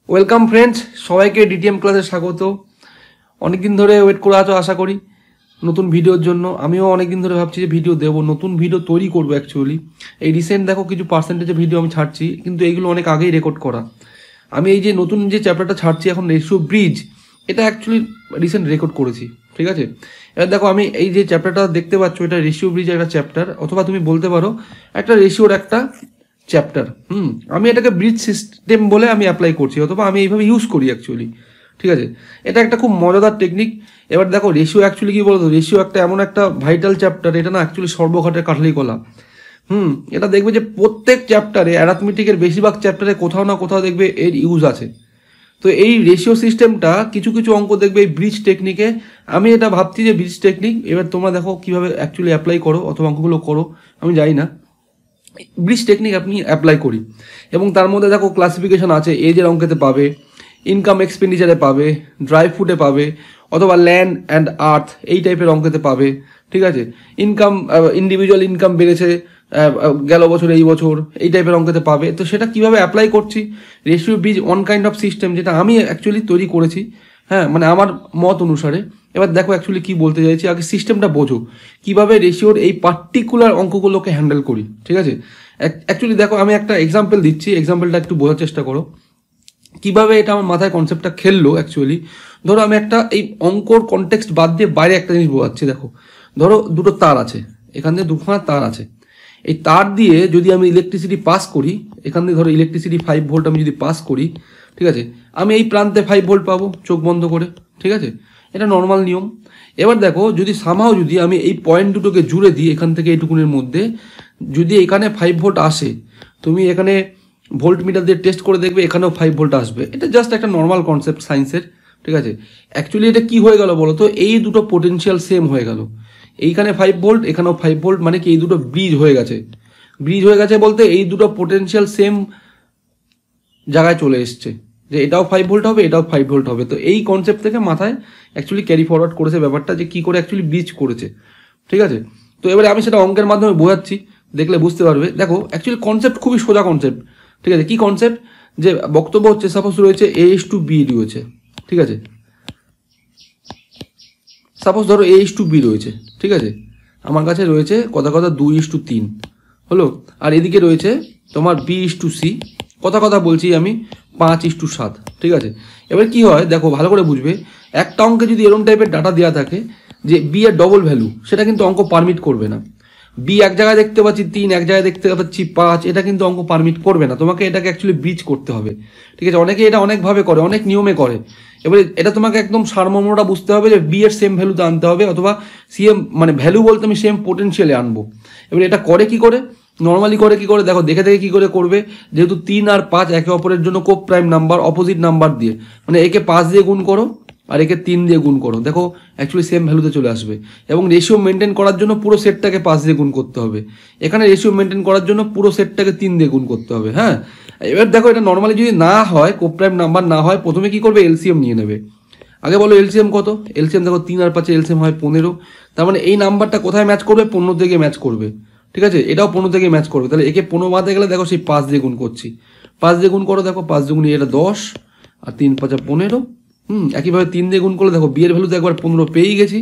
Welcome friends, সবাইকে DTM ক্লাসে স্বাগত। অনেকদিন ধরে ওয়েট করে আছো আশা করি নতুন ভিডিওর জন্য। আমিও অনেকদিন ধরে ভাবছি যে ভিডিও দেবো, নতুন ভিডিও তৈরি করবো। অ্যাকচুয়ালি এই রিসেন্ট দেখো কিছু পার্সেন্টেজে ভিডিও আমি ছাড়ছি, কিন্তু এইগুলো অনেক আগেই রেকর্ড করা। আমি এই যে নতুন যে চ্যাপ্টারটা ছাড়ছি এখন, রেশিও ব্রিজ, এটা অ্যাকচুয়ালি রিসেন্ট রেকর্ড করেছি। ঠিক আছে, এবার দেখো আমি এই যে চ্যাপ্টারটা দেখতে পাচ্ছ, এটা রেশিও ব্রিজ একটা চ্যাপ্টার, অথবা তুমি বলতে পারো একটা রেশিওর একটা চ্যাপ্টার। আমি এটাকে ব্রিজ সিস্টেম বলে আমি অ্যাপ্লাই করছি, অথবা আমি এইভাবে ইউজ করি অ্যাকচুয়ালি। ঠিক আছে, এটা একটা খুব মজাদার টেকনিক। এবার দেখো রেশিও অ্যাকচুয়ালি কি বলতো, রেশিও একটা এমন একটা ভাইটাল চ্যাপ্টার, এটা না অ্যাকচুয়ালি সর্বঘাটের কাঠালি কলা। এটা দেখবে যে প্রত্যেক চ্যাপ্টারে, অ্যারাথমেটিকের বেশিরভাগ চ্যাপ্টারে কোথাও না কোথাও দেখবে এর ইউজ আছে। তো এই রেশিও সিস্টেমটা কিছু কিছু অঙ্ক দেখবে এই ব্রিজ টেকনিকে। আমি এটা ভাবছি যে ব্রিজ টেকনিক, এবার তোমরা দেখো কীভাবে অ্যাকচুয়ালি অ্যাপ্লাই করো অথবা অঙ্কগুলো করো, আমি জানি না। ব্রিজ টেকনিক আপনি অ্যাপ্লাই করি, এবং তার মধ্যে দেখো ক্লাসিফিকেশন আছে, এজের অঙ্কেতে পাবে, ইনকাম এক্সপেন্ডিচারে পাবে, ড্রাই ফুডে পাবে, অথবা ল্যান্ড অ্যান্ড আর্থ এই টাইপের অঙ্কেতে পাবে। ঠিক আছে, ইনকাম, ইন্ডিভিজুয়াল ইনকাম বেড়েছে গেল বছর এই বছর, এই টাইপের অঙ্কেতে পাবে। তো সেটা কিভাবে অ্যাপ্লাই করছি, ratio bridge one kind of system, যেটা আমি অ্যাকচুয়ালি তৈরি করেছি, হ্যাঁ, মানে আমার মত অনুসারে। এবার দেখো অ্যাকচুয়ালি কী বলতে চাইছি, আগে সিস্টেমটা বোঝো কীভাবে রেশিওর এই পার্টিকুলার অঙ্কগুলোকে হ্যান্ডেল করি। ঠিক আছে, অ্যাকচুয়ালি দেখো আমি একটা এক্সাম্পল দিচ্ছি, এক্সাম্পলটা একটু বোঝার চেষ্টা করো কিভাবে এটা আমার মাথায় কনসেপ্টটা খেললো। অ্যাকচুয়ালি ধরো আমি একটা এই অঙ্কর কনটেক্সট বাদ দিয়ে বাইরে একটা জিনিস বোঝাচ্ছি। দেখো ধরো দুটো তার আছে, এখান দিয়ে দুখানা তার আছে, এই তার দিয়ে যদি আমি ইলেকট্রিসিটি পাস করি, এখান দিয়ে ধরো ইলেকট্রিসিটি 5 ভোল্ট আমি যদি পাস করি, ঠিক আছে, আমি এই প্রান্তে 5 ভোল্ট পাবো চোখ বন্ধ করে। ঠিক আছে, এটা নর্মাল নিয়ম। এবার দেখো যদি সামহাও যদি আমি এই পয়েন্ট দুটোকে জুড়ে দিই, এখান থেকে এইটুকুনের মধ্যে যদি এখানে 5 ভোল্ট আসে, তুমি এখানে ভোল্ট মিটার দিয়ে টেস্ট করে দেখবে এখানেও 5 ভোল্ট আসবে। এটা জাস্ট একটা নর্মাল কনসেপ্ট সায়েন্সের। ঠিক আছে, অ্যাকচুয়ালি এটা কি হয়ে গেল বলো তো, এই দুটো পোটেনশিয়াল সেম হয়ে গেল, এইখানে 5 ভোল্ট এখানেও 5 ভোল্ট, মানে কি এই দুটো ব্রিজ হয়ে গেছে। ব্রিজ হয়ে গেছে বলতে এই দুটো পোটেনশিয়াল সেম জায়গায় চলে এসছে, যে এটাও 5 ভোল্ট হবে, এটাও 5 ভোল্ট হবে। তো এই কনসেপ্ট থেকে মাথায় অ্যাকচুয়ালি ক্যারি ফরওয়ার্ড করেছে ব্যাপারটা, যে কী করে অ্যাকচুয়ালি ব্রিজ করেছে। ঠিক আছে, তো এবারে আমি সেটা অঙ্কের মাধ্যমে বোঝাচ্ছি, দেখলে বুঝতে পারবে। দেখো অ্যাকচুয়ালি কনসেপ্ট খুবই সোজা কনসেপ্ট। ঠিক আছে, কী কনসেপ্ট, যে বক্তব্য হচ্ছে সাপোজ রয়েছে A:B রয়েছে। ঠিক আছে, সাপোজ ধরো A:B রয়েছে। ঠিক আছে, আমার কাছে রয়েছে কথা 2:3 হলো, আর এদিকে রয়েছে তোমার B:C, কথা বলছি আমি 5:7। ঠিক আছে, এবার কি হয় দেখো ভালো করে বুঝবে, একটা অঙ্কে যদি এরকম টাইপের ডাটা দেওয়া থাকে যে বি এর ডবল ভ্যালু, সেটা কিন্তু অঙ্ক পারমিট করবে না। বি এক জায়গায় দেখতে পাচ্ছি 3, এক জায়গায় দেখতে পাচ্ছি 5, এটা কিন্তু অঙ্ক পারমিট করবে না। তোমাকে এটাকে অ্যাকচুয়ালি ব্রিজ করতে হবে। ঠিক আছে, অনেকে এটা অনেকভাবে করে, অনেক নিয়মে করে। এবারে এটা তোমাকে একদম সারমর্মটা বুঝতে হবে, যে বি এর সেম ভ্যালুতে আনতে হবে, অথবা সিএম মানে ভ্যালু বলতে আমি সেম পোটেনশিয়ালে আনবো। এবারে এটা করে কি করে, নর্মালি করে কি করে দেখো, দেখে কি করে করবে, যেহেতু 3 আর 5 একে অপরের জন্য কোপ প্রাইম নাম্বার, অপোজিট নাম্বার দিয়ে, মানে একে 5 দিয়ে গুণ করো আর একে 3 দিয়ে গুণ করো, দেখো অ্যাকচুয়ালি সেম ভ্যালুতে চলে আসবে। এবং রেশিও মেনটেন করার জন্য পুরো সেটটাকে 5 দিয়ে গুণ করতে হবে, এখানে রেশিও মেনটেন করার জন্য পুরো সেটটাকে 3 দিয়ে গুণ করতে হবে। হ্যাঁ, এবার দেখো এটা নর্মালি যদি না হয়, কোপ প্রাইম নাম্বার না হয়, প্রথমে কি করবে, এলসিএম নিয়ে নেবে। আগে বলো এলসিএম কত, এলসিএম দেখো 3 আর 5 এলসিএম হয় 15, তার মানে এই নাম্বারটা কোথায় ম্যাচ করবে, 15 থেকে ম্যাচ করবে। ঠিক আছে, এটাও 15 থেকে ম্যাচ করবে, তাহলে একে 15 বাদে গেলে দেখো সেই 5 দিয়ে গুণ করছি, 5 দিয়ে গুণ করো, দেখো 5 দুগুণ এটা 10 আর 3 5 15। একইভাবে 3 দিয়ে গুণ করলে দেখো বিয়ের ভ্যালুতে একবার 15 পেয়েই গেছি,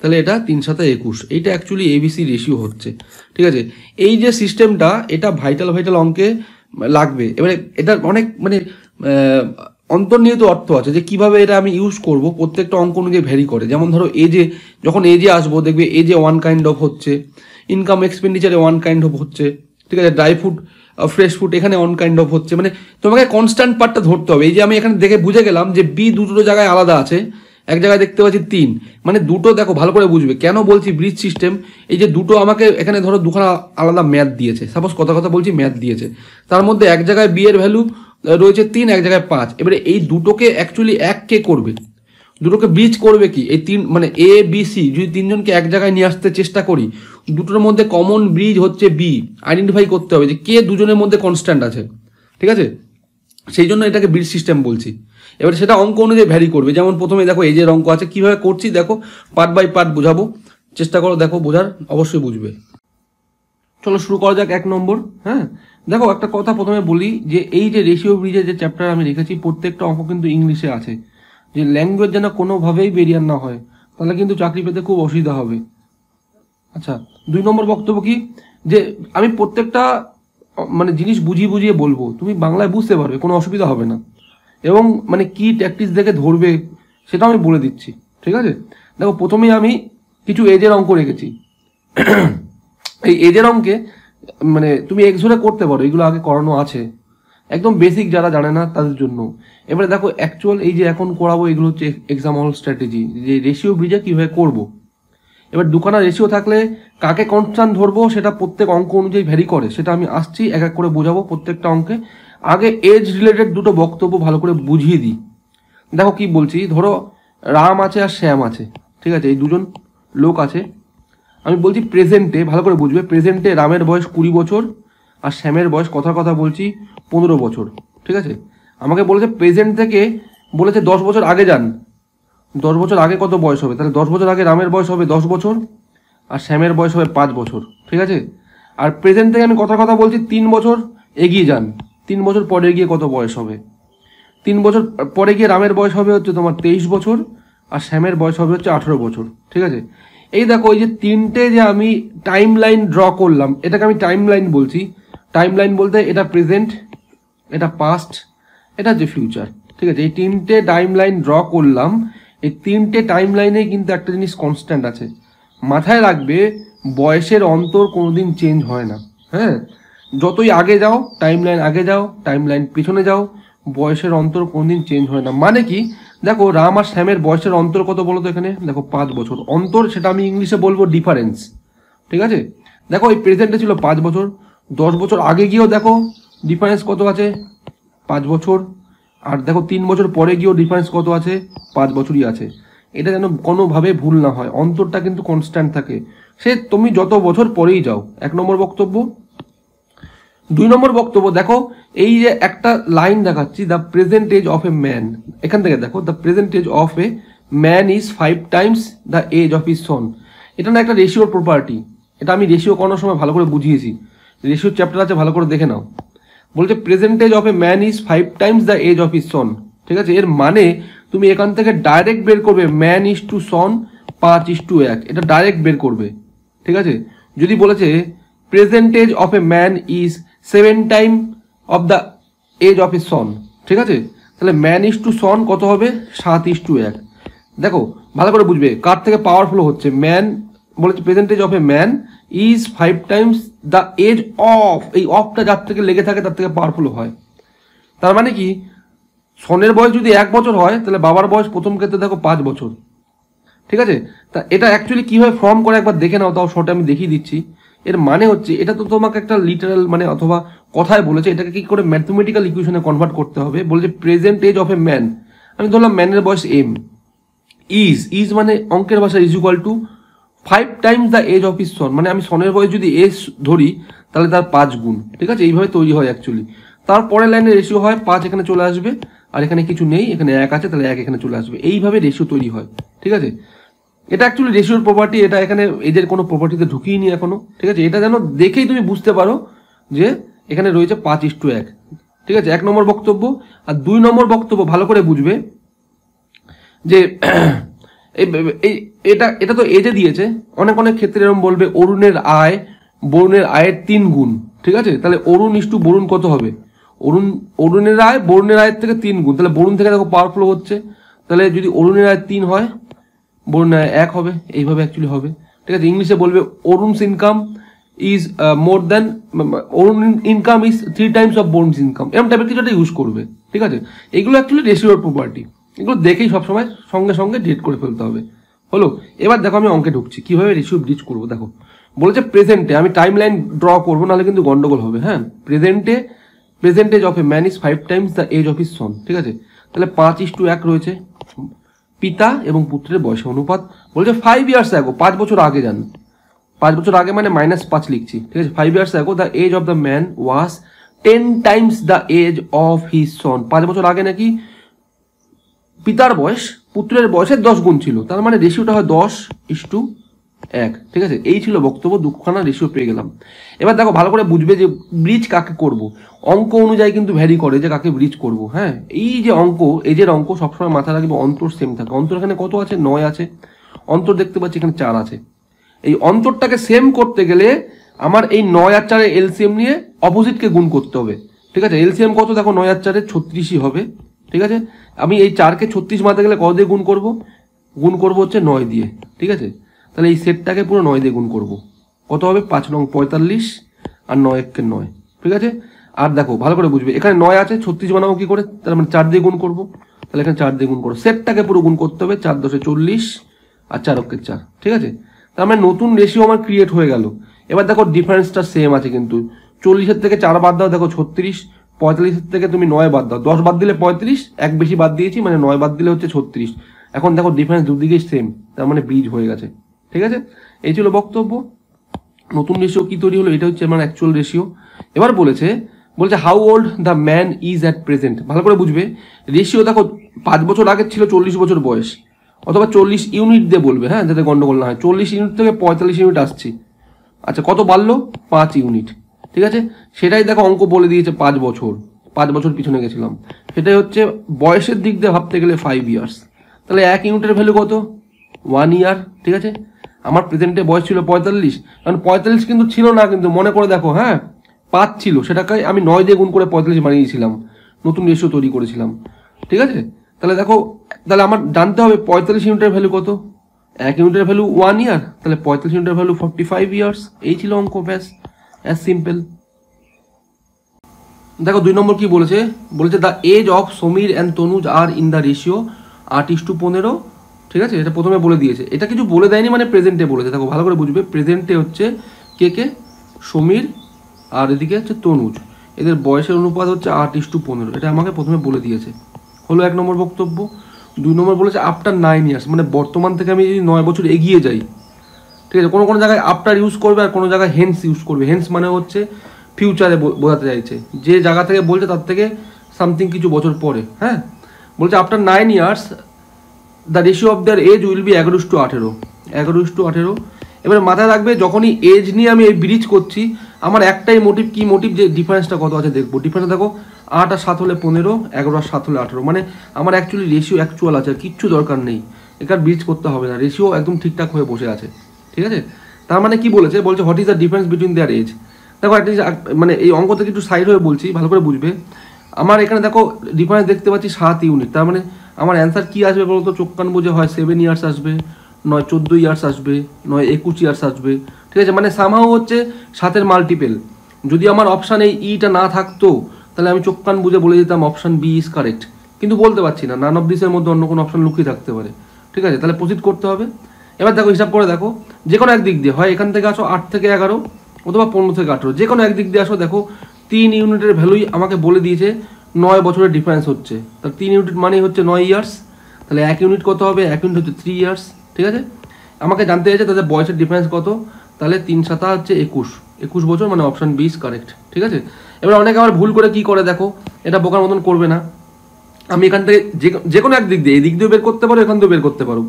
তাহলে এটা 3 7 21। এইটা অ্যাকচুয়ালি ABC রেশিও হচ্ছে। ঠিক আছে, এই যে সিস্টেমটা, এটা ভাইটাল অঙ্কে লাগবে। এবারে এটা অনেক মানে অন্তর্নিহিত অর্থ আছে, যে কিভাবে এটা আমি ইউজ করব, প্রত্যেকটা অঙ্ক অনুযায়ী ভ্যারি করে। যেমন ধরো যখন এজে আসবো, দেখবে এজে ওয়ান কাইন্ড অফ হচ্ছে, ইনকাম এক্সপেন্ডিচারে ওয়ান কাইন্ড অফ হচ্ছে। ঠিক আছে, ড্রাই ফুড, ফ্রেশ ফুড এখানে ওয়ান কাইন্ড অফ হচ্ছে, মানে তোমাকে কনস্ট্যান্ট পার্টটা ধরতে হবে। এই যে আমি এখানে দেখে বুঝে গেলাম যে বি দুটো জায়গায় আলাদা আছে, এক জায়গায় দেখতে পাচ্ছি 3, মানে দুটো, দেখো ভালো করে বুঝবে কেন বলছি ব্রিজ সিস্টেম। এই যে দুটো আমাকে এখানে ধরো দুখানা আলাদা ম্যাথ দিয়েছে, সাপোজ কথা বলছি ম্যাথ দিয়েছে, তার মধ্যে এক জায়গায় বি এর ভ্যালু রয়েছে 3, এক জায়গায় 5। এবারে এই দুটোকে অ্যাকচুয়ালি এক কে করবে, দুটোকে ব্রিজ করবে কি, এই 3 মানে ABC যদি 3 জনকে এক জায়গায় নিয়ে আসতে চেষ্টা করি, দুটোর মধ্যে কমন ব্রিজ হচ্ছে বি, আইডেন্টিফাই করতে হবে যে কে দুজনের মধ্যে কনস্ট্যান্ট আছে। ঠিক আছে, সেই জন্য এটাকে ব্রিজ সিস্টেম বলছি। এবার সেটা অঙ্ক অনুযায়ী ভ্যারি করবে। যেমন প্রথমে দেখো এই যে অঙ্ক আছে, কীভাবে করছি দেখো, পার্ট বাই পার্ট বোঝাবো, চেষ্টা করো দেখো বোঝার, অবশ্যই বুঝবে। চলো শুরু করা যাক 1 নম্বর। হ্যাঁ, দেখো একটা কথা প্রথমে বলি যে এই যে রেশিও ব্রিজের যে চ্যাপ্টার আমি রেখেছি প্রত্যেকটা অঙ্ক কিন্তু ইংলিশে আছে, যে ল্যাঙ্গুয়েজ যেন কোনোভাবেই বেরিয়ার না হয়, তাহলে কিন্তু চাকরি পেতে খুব অসুবিধা হবে। আচ্ছা, 2 নম্বর বক্তব্য কি, যে আমি প্রত্যেকটা মানে জিনিস বুঝিয়ে বুঝিয়ে বলবো, তুমি বাংলায় বুঝতে পারবে, কোনো অসুবিধা হবে না, এবং মানে কি ট্যাকটিক্স দেখে ধরবে সেটাও আমি বলে দিচ্ছি, ঠিক আছে। দেখো প্রথমেই আমি কিছু এজের অঙ্ক রেখেছি। এই এজের অঙ্কে মানে তুমি এক্স ধরে করতে পারো, এগুলো আগে করানো আছে, একদম বেসিক যারা জানে না তাদের জন্য। এবারে দেখো অ্যাকচুয়াল এই যে এখন করাবো এগুলো হচ্ছে এক্সাম হল স্ট্র্যাটেজি, যে রেশিও ব্রিজে কীভাবে করবো। এবার দুখানা রেশিও থাকলে কাকে কনস্ট্যান্ট ধরবো সেটা প্রত্যেক অঙ্ক অনুযায়ী ভ্যারি করে, সেটা আমি আসছি এক এক করে বোঝাবো প্রত্যেকটা অঙ্কে। আগে এজ রিলেটেড দুটো বক্তব্য ভালো করে বুঝিয়ে দিই। দেখো কি বলছি, ধরো রাম আছে আর শ্যাম আছে, ঠিক আছে, এই দুজন লোক আছে। আমি বলছি প্রেজেন্টে, ভালো করে বুঝবে, প্রেজেন্টে রামের বয়স 20 বছর আর শ্যামের বয়স কথার কথা বলছি 15 বছর, ঠিক আছে। আমাকে বলেছে প্রেজেন্ট থেকে, বলেছে 10 বছর আগে যান, 10 বছর আগে কত বয়স হবে, তাহলে 10 বছর আগে রামের বয়স হবে 10 বছর আর শ্যামের বয়স হবে 5 বছর, ঠিক আছে। আর প্রেজেন্ট থেকে আমি কথার কথা বলছি 3 বছর এগিয়ে যান, 3 বছর পরে গিয়ে কত বয়স হবে, 3 বছর পরে গিয়ে রামের বয়স হবে হচ্ছে তোমার 23 বছর আর শ্যামের বয়স হবে হচ্ছে 18 বছর, ঠিক আছে। এই দেখো এই যে তিনটে যে আমি টাইম লাইন ড্র করলাম, এটাকে আমি টাইম লাইন বলছি। টাইম লাইন বলতে এটা প্রেজেন্ট, এটা পাস্ট, এটা হচ্ছে ফিউচার, ঠিক আছে। এই তিনটে টাইম লাইন ড্র করলাম, এই তিনটে টাইম লাইনে কিন্তু একটা জিনিস কনস্ট্যান্ট আছে, মাথায় রাখবে, বয়সের অন্তর কোনোদিন চেঞ্জ হয় না, হ্যাঁ। যতই আগে যাও টাইম লাইন আগে যাও, টাইম লাইন পিছনে যাও, বয়সের অন্তর কোনোদিন চেঞ্জ হয় না। মানে কি, দেখো রাম আর শ্যামের বয়সের অন্তর কত বলো তো, এখানে দেখো 5 বছর অন্তর, সেটা আমি ইংলিশে বলবো ডিফারেন্স, ঠিক আছে। দেখো এই প্রেজেন্টে ছিল 5 বছর, 10 বছর আগে গিয়েও দেখো ডিফারেন্স কত আছে, 5 বছর, আর দেখো 3 বছর পরে গিয়েও ডিফারেন্স কত আছে, 5 বছরই আছে। এটা যেন কোনোভাবে ভুল না হয়, অন্তরটা কিন্তু কনস্ট্যান্ট থাকে, সে তুমি যত বছর পরেই যাও। 1 নম্বর বক্তব্য। 2 নম্বর বক্তব্য, দেখো এই যে একটা লাইন দেখাচ্ছি, the present age of a man, এখান থেকে দেখো the present age of a man is 5 times the age of his son. এটা না একটা রেশিওর প্রপার্টি, এটা আমি রেশিও করানোর সময় ভালো করে বুঝিয়েছি, রেশিওর চ্যাপ্টার আছে, ভালো করে দেখে নাও। বলছে present age of a man is 5 times the age of his son, ঠিক আছে। এর মানে তুমি এখান থেকে ডাইরেক্ট বের করবে ম্যান ইজ টু সন 5:1, এটা ডাইরেক্ট বের করবে, ঠিক আছে। যদি বলেছে present age of a man is 7 time of the age of a son, ঠিক আছে, তাহলে ম্যান ইজ টু সন কত হবে, 7:1। দেখো ভালো করে বুঝবে কার থেকে পাওয়ারফুল হচ্ছে, ম্যান বলেছে present age of a man is 5 times the age of, এই অফটা যার থেকে লেগে থাকে তার থেকে পাওয়ারফুল হয়। তার মানে কি, সনের বয়স যদি 1 বছর হয় তাহলে বাবার বয়স প্রথম ক্ষেত্রে দেখো 5 বছর, ঠিক আছে। তা এটা অ্যাকচুয়ালি কীভাবে ফর্ম করে একবার দেখে নাও, তাও শর্টে আমি দেখিয়ে দিচ্ছি। এর মানে হচ্ছে, এটা তো তোমাকে একটা লিটারাল মানে অথবা কথায় বলেছে, এটাকে কি করে ম্যাথমেটিক্যাল ইকুয়েশনে কনভার্ট করতে হবে। বলছে present age of a man, আমি ধরলাম ম্যানের বয়স এম, ইজ মানে অঙ্কের ভাষা is equal to 5 times the age of his son, মানে আমি সনের বয়স যদি এজ ধরি তাহলে তার 5 গুণ, ঠিক আছে। এইভাবে তৈরি হয় অ্যাকচুয়ালি। তারপরে লাইনে রেশিও হয় 5 এখানে চলে আসবে, আর এখানে কিছু নেই, এখানে 1 আছে তাহলে 1 এখানে চলে আসবে, এইভাবে রেশিও তৈরি হয়, ঠিক আছে। এটা অ্যাকচুয়ালি রেশিওর প্রপার্টি, এটা এখানে এদের কোনো প্রপার্টিতে ঢুকিয়ে নি এখনো, ঠিক আছে। এটা যেন দেখেই তুমি বুঝতে পারো যে এখানে রয়েছে 5:1, ঠিক আছে, 1 নম্বর বক্তব্য। আর 2 নম্বর বক্তব্য ভালো করে বুঝবে, যে এটা এটা তো এজে দিয়েছে, অনেক অনেক ক্ষেত্রে এরকম বলবে অরুণের আয় বরুণের আয়ের 3 গুণ, ঠিক আছে। তাহলে অরুণ ইস্টু বরুণ কত হবে, অরুণের আয় বরুণের আয়ের থেকে 3 গুণ, তাহলে বরুণ থেকে দেখো পাওয়ারফুল হচ্ছে, তাহলে যদি অরুণের আয় 3 হয় বরুণের আয় 1 হবে, এইভাবে অ্যাকচুয়ালি হবে, ঠিক আছে। ইংলিশে বলবে Arun's income is more than, Arun income is 3 times of Barun's income, এরকম টাইপের কিছু একটা ইউজ করবে, ঠিক আছে। এগুলো অ্যাকচুয়ালি রেশিওর প্রপার্টি, এগুলো দেখেই সবসময় সঙ্গে সঙ্গে ডিলিট করে ফেলতে হবে। হলো, এবার দেখো আমি অঙ্কে ঢুকছি কীভাবে রেশিও ব্রিজ করবো। দেখো বলেছে প্রেজেন্টে, আমি টাইম লাইন ড্র করবো নাহলে কিন্তু গন্ডগোল হবে, হ্যাঁ। Present age of a man is 5 times the age of his son, ঠিক আছে। তাহলে 5:1 রয়েছে পিতা এবং পুত্রের বয়সের অনুপাত। বলছে 5 ইয়ার্স অ্যাগো, 5 বছর আগে যান, 5 বছর আগে মানে -5 লিখছি, ঠিক আছে। 5 years ago the age of the man was 10 times the age of his son, 5 বছর আগে নাকি পিতার বয়স পুত্রের বয়সের 10 গুণ ছিল, তার মানে রেশিওটা হয় 10:5, 1, ঠিক আছে। এই ছিল বক্তব্য, দুখানা রেশিও পেয়ে গেলাম। এবার দেখো ভালো করে বুঝবে যে ব্রিজ কাকে করব, অঙ্ক অনুযায়ী কিন্তু ভ্যারি করে যে কাকে ব্রিজ করব। হ্যাঁ, এই যে অঙ্ক, এজের অঙ্ক সবসময় মাথায় রাখবে অন্তর সেম থাকে। অন্তর এখানে কত আছে? 9 আছে। অন্তর দেখতে পাচ্ছি এখানে 4 আছে। এই অন্তরটাকে সেম করতে গেলে আমার এই 9 আর 4 এলসিএম নিয়ে অপোজিটকে গুণ করতে হবে, ঠিক আছে। এলসিএম কত? দেখো 9 আর 4 36ই হবে, ঠিক আছে। আমি এই 4কে 36 মারতে গেলে কত দিয়ে গুণ করব? গুণ করব হচ্ছে 9 দিয়ে, ঠিক আছে। তাহলে এই সেটটাকে পুরো 9 দিয়ে গুণ করব। কত হবে? 5 নং 45 আর 9 একে 9, ঠিক আছে। আর দেখো ভালো করে বুঝবে, এখানে 9 আছে, 36 বানাবো কি করে? তার মানে 4 দিয়ে গুণ করব। তাহলে এখানে 4 দিয়ে গুণ করো, সেটটাকে পুরো গুণ করতে হবে। 4 10 40 আর 4 অক্ষে 4, ঠিক আছে। তার মানে নতুন রেশিও আমার ক্রিয়েট হয়ে গেল। এবার দেখো ডিফারেন্সটা সেম আছে কিন্তু 40-এর থেকে 4 বাদ দাও, দেখো 36। 45-এর থেকে তুমি 9 বাদ দাও, 10 বাদ দিলে 35, এক বেশি বাদ দিয়েছি মানে 9 বাদ দিলে হচ্ছে 36। এখন দেখো ডিফারেন্স দুদিকেই সেম, তার মানে ব্রিজ হয়ে গেছে, ঠিক আছে। এই ছিল বক্তব্য। নতুন রেশিও কি তৈরি হলো? এটা হচ্ছে আমার অ্যাকচুয়াল রেশিও। এবার বলছে how old the man is at present. ভালো করে বুঝবে, রেশিও দেখো 5 বছর আগে ছিল 40 বছর বয়স, অথবা 40 ইউনিট দিয়ে বলবে, হ্যাঁ, যাতে গন্ডগোল না হয়। 40 ইউনিট থেকে 45 ইউনিট আসছি। আচ্ছা, কত বাড়লো? 5 ইউনিট, ঠিক আছে। সেটাই দেখো অঙ্ক বলে দিয়েছে 5 বছর, 5 বছর পিছনে গেছিলাম। সেটাই হচ্ছে বয়সের দিক দিয়ে ভাবতে গেলে 5 ইয়ার্স। তাহলে 1 ইউনিটের ভ্যালু কত? 1 ইয়ার, ঠিক আছে। আমার প্রেজেন্টে বয়স ছিল 45, কারণ 45 কিন্তু ছিল না, কিন্তু মনে করে দেখো, হ্যাঁ 5 ছিল, সেটাকে আমি 9 দিয়ে গুণ করে 45 বানিয়েছিলাম, নতুন রেশিও তৈরি করেছিলাম, ঠিক আছে। তাহলে দেখো, তাহলে আমার জানতে হবে 45 ইউনিটের ভ্যালু কত? 1 ইউনিটের ভ্যালু 1 ইয়ার, তাহলে 45 ইউনিটের ভ্যালু 45 ইয়ার্স। এই ছিল অঙ্ক, ব্যাস, অ্যাজ সিম্পল। দেখো 2 নম্বর কি বলেছে? The age of Samir and Tanuj are in the ratio 8:15, ঠিক আছে। এটা প্রথমে বলে দিয়েছে, এটা কিছু বলে দেয়নি, মানে প্রেজেন্টে বলেছে। দেখো ভালো করে বুঝবে, প্রেজেন্টে হচ্ছে কে? সমীর আর এদিকে হচ্ছে তনুজ, এদের বয়সের অনুপাত হচ্ছে 8:15। এটা আমাকে প্রথমে বলে দিয়েছে, হলো 1 নম্বর বক্তব্য। 2 নম্বর বলেছে আফটার 9 ইয়ার্স, মানে বর্তমান থেকে আমি যদি 9 বছর এগিয়ে যাই, ঠিক আছে। কোনো জায়গায় আফটার ইউজ করবে আর কোনো জায়গায় হেন্স ইউজ করবে। হেন্স মানে হচ্ছে ফিউচারে বোঝাতে চাইছে, যে জায়গা থেকে বলছে তার থেকে সামথিং কিছু বছর পরে। হ্যাঁ, বলছে after 9 years the ratio of their age will be 11:18, 11:18। এবারে মাথায় রাখবে, যখনই এজ নিয়ে আমি এই ব্রিজ করছি, আমার একটাই মোটিভ, কি মোটিভ? যে ডিফারেন্সটা কত আছে দেখবো। ডিফারেন্স দেখো 8 আর 7 হলে 15, 11 আর 7 হলে 18, মানে আমার অ্যাকচুয়ালি রেশিও অ্যাকচুয়াল আছে, কিচ্ছু দরকার নেই, এখানে ব্রিজ করতে হবে না, রেশিও একদম ঠিকঠাক হয়ে বসে আছে, ঠিক আছে। তার মানে কি বলেছে? What is the difference between their age. দেখো একটা মানে এই অঙ্ক থেকে একটু সাইড হয়ে বলছি, ভালো করে বুঝবে। আমার এখানে দেখো ডিফারেন্স দেখতে পাচ্ছি 7 ইউনিট, তার মানে আমার অ্যান্সার কি আসবে বলতো? চোখ কান বুঝে হয় 7 ইয়ার্স আসবে, নয় 14 ইয়ার্স আসবে, নয় 21 ইয়ার্স আসবে, ঠিক আছে। মানে সামহাও হচ্ছে 7-এর মাল্টিপেল। যদি আমার অপশান এই ইটা না থাকতো, তাহলে আমি চোখ কান বুঝে বলে দিতাম অপশান বি ইজ কারেক্ট, কিন্তু বলতে পারছি না, নান অফ দিসের মধ্যে অন্য কোনো অপশান লুকিয়ে থাকতে পারে, ঠিক আছে। তাহলে প্রসিড করতে হবে। এবার দেখো হিসাব করে দেখো, যে কোনো একদিক দিয়ে, হয় এখান থেকে আসো 8 থেকে 11 অথবা 15 থেকে 18, যে কোনো একদিক দিয়ে আসো। দেখো 3 ইউনিটের ভ্যালুই আমাকে বলে দিয়েছে 9 বছরের ডিফারেন্স হচ্ছে, তাহলে 3 ইউনিট মানে হচ্ছে 9 ইয়ার্স। তাহলে 1 ইউনিট কত হবে? 1 ইউনিট হচ্ছে 3 ইয়ার্স, ঠিক আছে। আমাকে জানতে চাইছে তাদের বয়সের ডিফারেন্স কত, তাহলে 3 7 হচ্ছে 21 বছর, মানে অপশন বি ইজ কারেক্ট, ঠিক আছে। এবার অনেকে আবার ভুল করে কি করে দেখো, এটা বোকার মতন করবে না। আমি এখান থেকে যে কোনো এক দিক দিয়ে, এই দিক দিয়েও বের করতে পারো, এখান দিয়েও বের করতে পারো,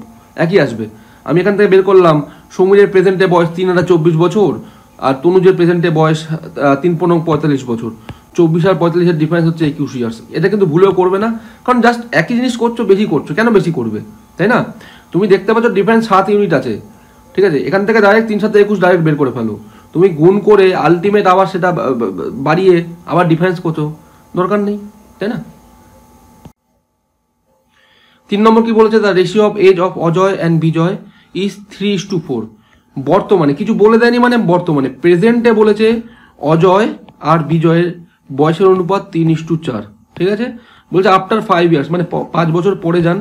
একই আসবে। আমি এখান থেকে বের করলাম সমীরের প্রেজেন্টে বয়স 3 আর 24 বছর, আর তনুজের প্রেজেন্টে বয়স 3 15 45 বছর। 24 আর 45-এর ডিফারেন্স হচ্ছে 21 ইয়ার্স। এটা কিন্তু ভুলেও করবে না, কারণ জাস্ট একই জিনিস করছো, বেশি করছো, কেন বেশি করবে, তাই না? তুমি দেখতে পাচ্ছ ডিফারেন্স 7 ইউনিট আছে, ঠিক আছে। এখান থেকে ডাইরেক্ট 3 7 21 ডাইরেক্ট বের করে ফেলো। তুমি গুণ করে আলটিমেট আবার সেটা বাড়িয়ে আবার ডিফারেন্স করছো, দরকার নেই, তাই না? 3 নম্বর কি বলেছে? The ratio of age of Ajay and Vijay is 3:4। বর্তমানে কিছু বলে দেয়নি, মানে বর্তমানে প্রেজেন্টে বলেছে অজয় আর বিজয়ের বয়সের অনুপাত 3:4, ঠিক আছে। বলছে আফটার 5 ইয়ার্স, মানে 5 বছর পরে যান,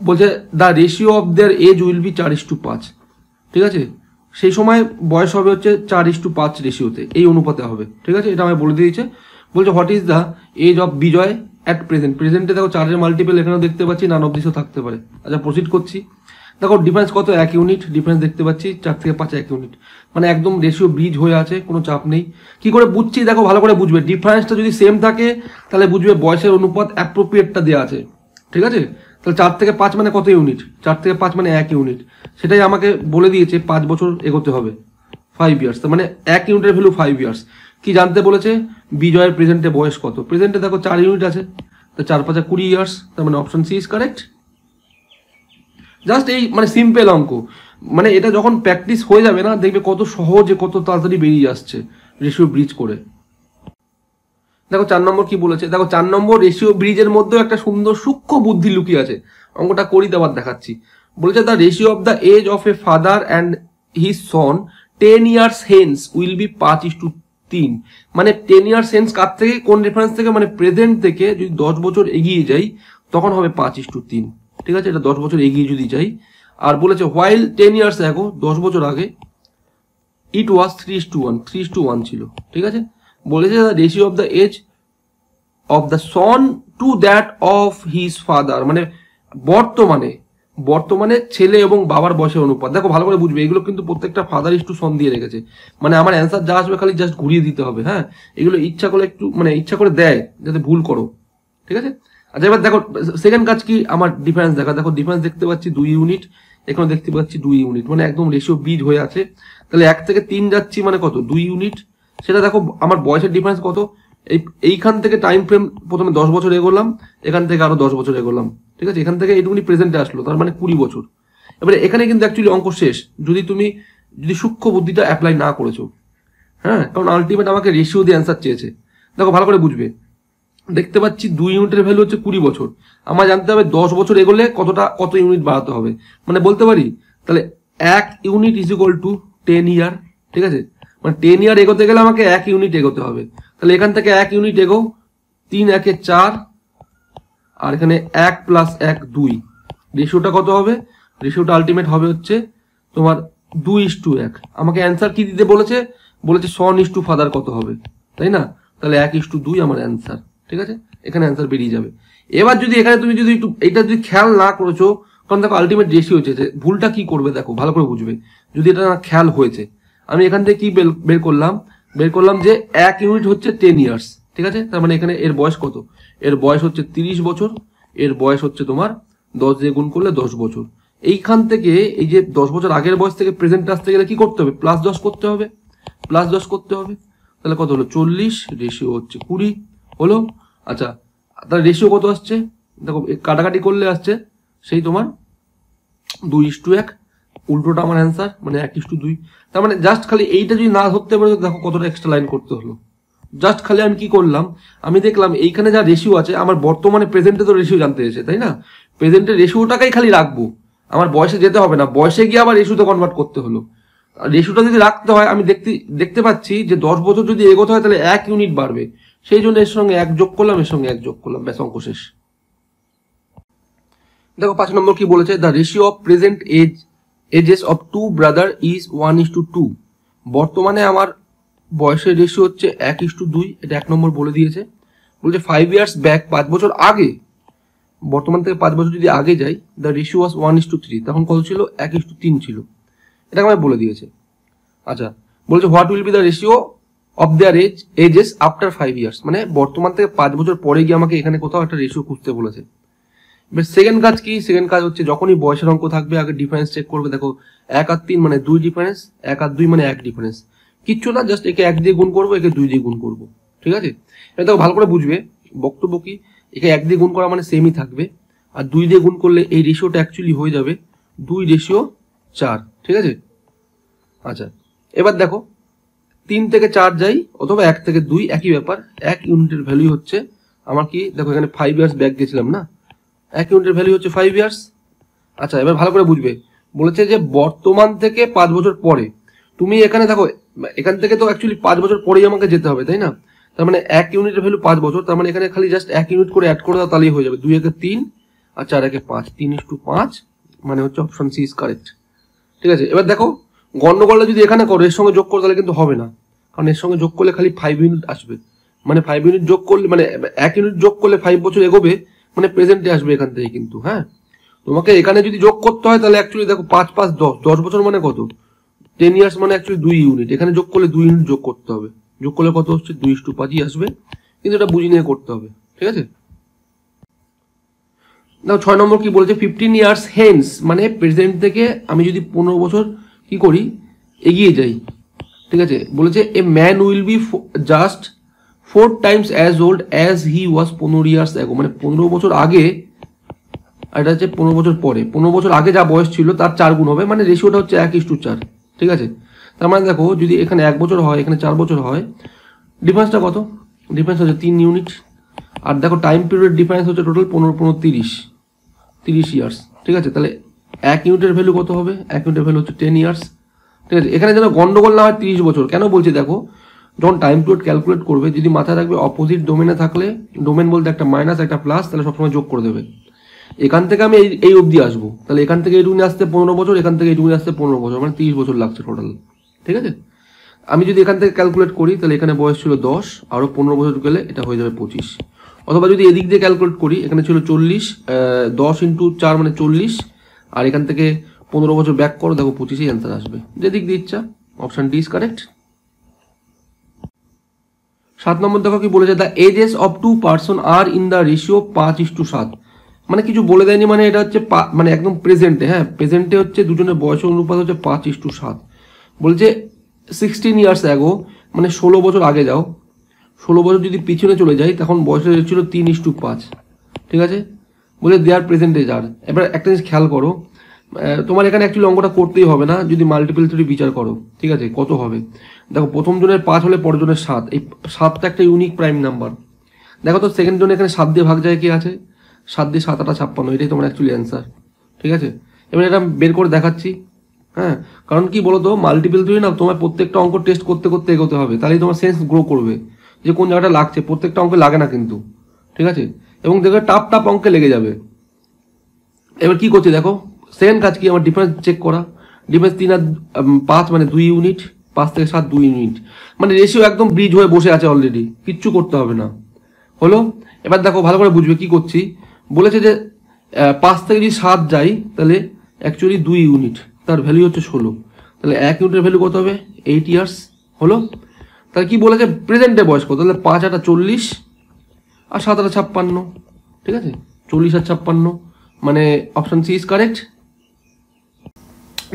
বলছে the ratio of their age will be 4:5, ঠিক আছে। সেই সময় বয়স হবে হচ্ছে 4:5 রেশিওতে, এই অনুপাতে হবে, ঠিক আছে। এটা আমায় বলে দিয়েছে। বলছে what is the age of Bijoy at প্রেজেন্টে দেখো 4-এর মাল্টিপল এখানেও দেখতে পাচ্ছি, নান অফ দিসও থাকতে পারে। আচ্ছা প্রসিড করছি। দেখো ডিফারেন্স কত? 1 ইউনিট ডিফারেন্স দেখতে পাচ্ছি, 4 থেকে 5 1 ইউনিট, মানে একদম রেশিও ব্রিজ হয়ে আছে, কোনো চাপ নেই। কি করে বুঝছি? দেখো ভালো করে বুঝবে, ডিফারেন্সটা যদি সেম থাকে তাহলে বুঝবে বয়সের অনুপাত অ্যাপ্রোপ্রিয়েটটা দেওয়া আছে, ঠিক আছে। তাহলে 4 থেকে 5 মানে কত ইউনিট? 4 থেকে 5 মানে 1 ইউনিট। সেটাই আমাকে বলে দিয়েছে 5 বছর এগোতে হবে, 5 ইয়ার্স। তার মানে 1 ইউনিটের ভ্যালু 5 ইয়ার্স। কি জানতে বলেছে? বিজয়ের প্রেজেন্টে বয়স কত? প্রেজেন্টে দেখো 4 ইউনিট আছে, তো 4 5 20 ইয়ার্স। তার মানে option C is correct. Just এই মানে সিম্পল অঙ্ক, মানে এটা যখন প্র্যাকটিস হয়ে যাবে না, দেখবে কত সহজে কত তাড়াতাড়ি বেরিয়ে আসছে রেশিও ব্রিজ করে। দেখো 4 নম্বর কি বলেছে, দেখো 4 নম্বর রেশিও ব্রিজের মধ্যেও একটা সুন্দর সূক্ষ্ম বুদ্ধি লুকিয়ে আছে। অঙ্কটা করি আবার দেখাচ্ছি। বলেছে the ratio of the age of a father and his son 10 years hence will be 5:3। মানে 10 ইয়ার্স হেন্স কার থেকে, কোন রেফারেন্স থেকে? মানে প্রেজেন্ট থেকে যদি 10 বছর এগিয়ে যাই তখন হবে 5:3। ঠিক আছে, এটা 10 বছর এগিয়ে যদি যাই। আর বলেছে হোয়াইল 10 ইয়ার্স দেখো 10 বছর আগে ইট ওয়াজ 3:1, 3:1 ছিল। ঠিক আছে, বলেছে the ratio of the age of the son to that of his father, মানে বর্তমানে ছেলে এবং বাবার বয়সের অনুপাত। দেখো ভালো করে বুঝবে, এগুলো কিন্তু প্রত্যেকটা ফাদার ইস টু সন দিয়ে রেখেছে। মানে আমার অ্যান্সার যা আসবে খালি জাস্ট ঘুরিয়ে দিতে হবে। হ্যাঁ, এগুলো ইচ্ছা করে একটু মানে ইচ্ছা করে দেয় যাতে ভুল করো। ঠিক আছে, আচ্ছা এবার দেখো সেকেন্ড কাজ কি, আমার ডিফারেন্স দেখা। দেখো ডিফারেন্স দেখতে পাচ্ছি 2 ইউনিট, এখানে দেখতে পাচ্ছি 2 ইউনিট, মানে একদম রেশিও ব্রিজ হয়ে আছে। তাহলে 1 থেকে 3 যাচ্ছি মানে কত? 2 ইউনিট। সেটা দেখো আমার বয়সের ডিফারেন্স কত, এইখান থেকে টাইম ফ্রেম প্রথমে 10 বছর এগোলাম, এখান থেকে আরো 10 বছর এগোলাম। ঠিক আছে, এখান থেকে এইটুকুনি প্রেজেন্টে আসলো, তার মানে 20 বছর। এবারে এখানে কিন্তু অ্যাকচুয়ালি অঙ্ক শেষ যদি সূক্ষ্ম বুদ্ধিটা অ্যাপ্লাই না করেছো। হ্যাঁ, কারণ আলটিমেট আমাকে রেশিও দিয়ে অ্যান্সার চেয়েছে। দেখো ভালো করে বুঝবে, দেখতে পাচ্ছি 2 ইউনিটের ভ্যালু হচ্ছে 20 বছর। আমার জানতে হবে 10 বছর এগোলে কত ইউনিট বাড়াতে হবে। মানে বলতে পারি তাহলে 1 ইউনিট ইজ ইকুয়াল টু 10 ইয়ার। ঠিক আছে, মানে 10 ইয়ার এগোতে গেলে আমাকে 1 ইউনিট এগোতে হবে। তাহলে এখান থেকে 1 ইউনিট এগো, 3 1 4, আর এখানে 1 + 1 2। রেশিওটা কত হবে? রেশিওটা আলটিমেট হবে হচ্ছে তোমার 2:1। আমাকে অ্যান্সার কি দিতে বলেছে? সন ইস টু ফাদার কত হবে, তাই না? তাহলে 1:2 আমার অ্যান্সার। ঠিক আছে, এখানে অ্যান্সার বেরিয়ে যাবে। এবার যদি এখানে তুমি যদি একটু এটা যদি খেয়াল না করেছো, কারণ দেখো আলটিমেট রেশিও হয়েছে, ভুলটা কি করবে দেখো ভালো করে বুঝবে। যদি এটা না খেয়াল হয়েছে, আমি এখান থেকে কি বের করলাম যে 1 ইউনিট হচ্ছে 10 ইয়ার্স। ঠিক আছে, তার মানে এখানে এর বয়স কত? এর বয়স হচ্ছে 30 বছর। এর বয়স হচ্ছে তোমার 10 দিয়ে গুণ করলে 10 বছর। এইখান থেকে এই যে 10 বছর আগের বয়স থেকে প্রেজেন্ট আসতে গেলে কি করতে হবে? +10 করতে হবে, +10 করতে হবে। তাহলে কত হলো? 40, রেশিও হচ্ছে 20 হলো। আচ্ছা, তাহলে রেশিও কত আসছে? দেখো কাটাকাটি করলে আসছে সেই তোমার 2:1। উল্টোটা আমার অ্যান্সার, মানে 1:2। তার মানে জাস্ট খালি এইটা যদি না ধরতে পারো, দেখো কতটা এক্সট্রা লাইন করতে হলো। জাস্ট খালি আমি কি করলাম, আমি দেখলাম এইখানে যা রেশিও আছে, আমার বর্তমানে প্রেজেন্টে তো রেশিও জানতে এসেছে, তাই না? প্রেজেন্টের রেশিওটাকেই খালি রাখবো, আমার বয়সে যেতে হবে না। বয়সে গিয়ে আবার রেশিওতে কনভার্ট করতে হলো। রেশিওটা যদি রাখতে হয়, আমি দেখতে পাচ্ছি যে 10 বছর যদি এগোতে হয় তাহলে 1 ইউনিট বাড়বে। সেই জন্য এর সঙ্গে 1 যোগ করলাম, এর সঙ্গে 1 যোগ করলাম, ব্যাস অঙ্ক শেষ। দেখো 5 নম্বর কি বলেছে, the ratio of present ages of 2 brother is 1:2। বর্তমানে আমার বয়সের রেশিও হচ্ছে 1:2। এটা 1 নম্বর বলে দিয়েছে। বলছে 5 ইয়ার্স ব্যাক, 5 বছর আগে, বর্তমান থেকে 5 বছর যদি আগে যাই, দ্য রেশিও ওয়াজ 1:3। তখন কত ছিল? 1:3 ছিল। এটা আমায় বলে দিয়েছে। আচ্ছা, বলছে what will be the ratio of their ages after 5 years. মানে বর্তমান থেকে 5 বছর পরে গিয়ে আমাকে এখানে কোথাও একটা রেশিও খুঁজতে বলেছে। এবার সেকেন্ড কাজ কি? সেকেন্ড কাজ হচ্ছে যখনই বয়সের অঙ্ক থাকবে আগে ডিফারেন্স চেক করবে। দেখো 1 আর 3 মানে 2 ডিফারেন্স, 1 আর 2 মানে 1 ডিফারেন্স। কিচ্ছু না, জাস্ট একে 1 দিয়ে গুণ করবো, একে 2 দিয়ে গুণ করবো। ঠিক আছে, এটা দেখো ভালো করে বুঝবে বক্তব্য কি। একে 1 দিয়ে গুণ করা মানে সেমই থাকবে, আর 2 দিয়ে গুণ করলে এই রেশিওটা অ্যাকচুয়ালি হয়ে যাবে 2:4। ঠিক আছে, আচ্ছা এবার দেখো 3 থেকে 4 যাই অথবা 1 থেকে 2, একই ব্যাপার। 1 ইউনিটের ভ্যালু হচ্ছে আমার কি, দেখো এখানে 5 ইয়ার্স ব্যাক গেছিলাম না, 1 ইউনিটের ভ্যালু হচ্ছে 5 ইয়ার্স। আচ্ছা এবার ভালো করে বুঝবে, বলেছে যে বর্তমান থেকে 5 বছর পরে। তুমি এখানে দেখো এখান থেকে তো অ্যাকচুয়ালি 5 বছর পরেই আমাকে যেতে হবে, তাই না? তার মানে 1 ইউনিটের ভ্যালু 5 বছর, তার মানে এখানে খালি জাস্ট 1 ইউনিট করে অ্যাড করে দাও, তাহলেই হয়ে যাবে। 2 একে 3 আর 4 একে 5, 3:5, মানে হচ্ছে অপশন সি ইজ কারেক্ট। ঠিক আছে, এবার দেখো গন্ডগোলটা যদি এখানে করো, এর সঙ্গে যোগ করো, তাহলে কিন্তু হবে না, কারণ এর সঙ্গে যোগ করলে খালি 5 ইউনিট আসবে। মানে 5 ইউনিট যোগ করলে, মানে 1 ইউনিট যোগ করলে 5 বছর এগোবে, মানে প্রেজেন্টে আসবে এখান থেকে কিন্তু। হ্যাঁ, তোমাকে এখানে যদি যোগ করতে হয় তাহলে অ্যাকচুয়ালি দেখো 5 5 10, 10 বছর মানে কত? 10 ইয়ার্স মানে অ্যাকচুয়ালি 2 ইউনিট। এখানে যোগ করলে 2 ইউনিট যোগ করতে হবে, যোগ করলে কত হচ্ছে? 2:5ই আসবে, কিন্তু এটা বুঝে নিয়ে করতে হবে। ঠিক আছে, দেখো 6 নম্বর কি বলেছে, 15 years hence, মানে প্রেজেন্ট থেকে আমি যদি 15 বছর কি করি এগিয়ে যাই, ঠিক আছে, বলেছে a man will be just 4 times as old as he was 15 years ago, মানে 15 বছর আগে, আর এটা হচ্ছে 15 বছর পরে, 15 বছর আগে যা বয়স ছিল তার 4 গুণ হবে, মানে রেশিওটা হচ্ছে 1:4, ঠিক আছে। তার মানে দেখো যদি এখানে 1 বছর হয় এখানে 4 বছর হয়, ডিফারেন্সটা কত, ডিফারেন্স হচ্ছে 3 ইউনিট। আর দেখো টাইম পিরিয়ড ডিফারেন্স হচ্ছে টোটাল 15 30 ইয়ার্স, ঠিক আছে। তাহলে 1 ইউনিটের ভ্যালু কত হবে, 1 ইউনিটের ভ্যালু হচ্ছে 10 ইয়ার্স, ঠিক আছে। এখানে যেন গন্ডগোল না হয় 30 বছর, কেন বলছি দেখো, যখন টাইম পিরিয়ড ক্যালকুলেট করবে যদি মাথায় রাখবে অপোজিট ডোমেনে থাকলে, ডোমেন বলতে একটা মাইনাস একটা প্লাস, তাহলে সবসময় যোগ করে দেবে। এখান থেকে আমি এই অবধি আসবো, তাহলে এখান থেকে এইটুকুনি আসতে 15 বছর, এখান থেকে এইটুকুনি আসতে 15 বছর, মানে 30 বছর লাগছে টোটাল, ঠিক আছে। আমি যদি এখান থেকে ক্যালকুলেট করি তাহলে এখানে বয়স ছিল 10, আরও 15 বছর গেলে এটা হয়ে যাবে 25। অথবা যদি এদিক দিয়ে ক্যালকুলেট করি, এখানে ছিল 40, 10 × 4 মানে 40, আর এখান থেকে 15 বছর ব্যাক করো, দেখো 25 অ্যান্সার আসবে, যেদিক দিয়ে ইচ্ছা। Option D is correct. 7 number দেখো কি বলেছে, the ages of 2 person are in the ratio 5:7, মানে কিছু বলে দেয়নি, মানে এটা হচ্ছে মানে একদম প্রেজেন্টে, হ্যাঁ প্রেজেন্টে হচ্ছে দুজনের বয়সের অনুপাত হচ্ছে 5:7। বলছে 16 ইয়ার্স অ্যাগো, মানে 16 বছর আগে যাও, 16 বছর যদি পিছনে চলে যাই তখন বয়সের ছিল 3:5, ঠিক আছে। বলে দেয়ার প্রেজেন্ট এজ আর। এবার একটা জিনিস খেয়াল করো, তোমার এখানে অ্যাকচুয়ালি অঙ্কটা করতেই হবে না যদি মাল্টিপল থ্রি বিচার করো, ঠিক আছে। কত হবে দেখো, প্রথম জনের 5 হলে পরের জনের 7, এই 7টা একটা ইউনিক প্রাইম নাম্বার। দেখো তো সেকেন্ড জনে এখানে 7 দিয়ে ভাগ যায় কি আছে, 7 দিয়ে 7 8 56, এটাই তোমার অ্যাকচুয়ালি অ্যান্সার, ঠিক আছে। এবার এটা বের করে দেখাচ্ছি, হ্যাঁ, কারণ কি বলো তো মাল্টিপল থ্রি না, তোমার প্রত্যেকটা অঙ্ক টেস্ট করতে করতে এগোতে হবে, তাহলেই তোমার সেন্স গ্রো করবে যে কোন জায়গাটা লাগছে। প্রত্যেকটা অঙ্কে লাগে না কিন্তু, ঠিক আছে, এবং দেখবে টাপ অঙ্কে লেগে যাবে। এবার কি করছি দেখো, সেকেন্ড কাজ কি, আমার ডিফারেন্স চেক করা, ডিফারেন্স 3 আর 5 মানে 2 ইউনিট, 5 থেকে 7 2 ইউনিট, মানে রেশিও একদম ব্রিজ হয়ে বসে আছে অলরেডি, কিচ্ছু করতে হবে না, হলো। এবার দেখো ভালো করে বুঝবে কি করছি, বলেছে যে 5 থেকে যদি 7 যাই তাহলে অ্যাকচুয়ালি 2 ইউনিট, তার ভ্যালু হচ্ছে 16, তাহলে 1 ইউনিটের ভ্যালু কত হবে 8 ইয়ার্স, হলো। তাহলে কি বলেছে প্রেজেন্টে বয়স কত, তাহলে 5 8 40 আর 7 8 56, ঠিক আছে, 40 আর 56, মানে অপশন সি ইজ কারেক্ট।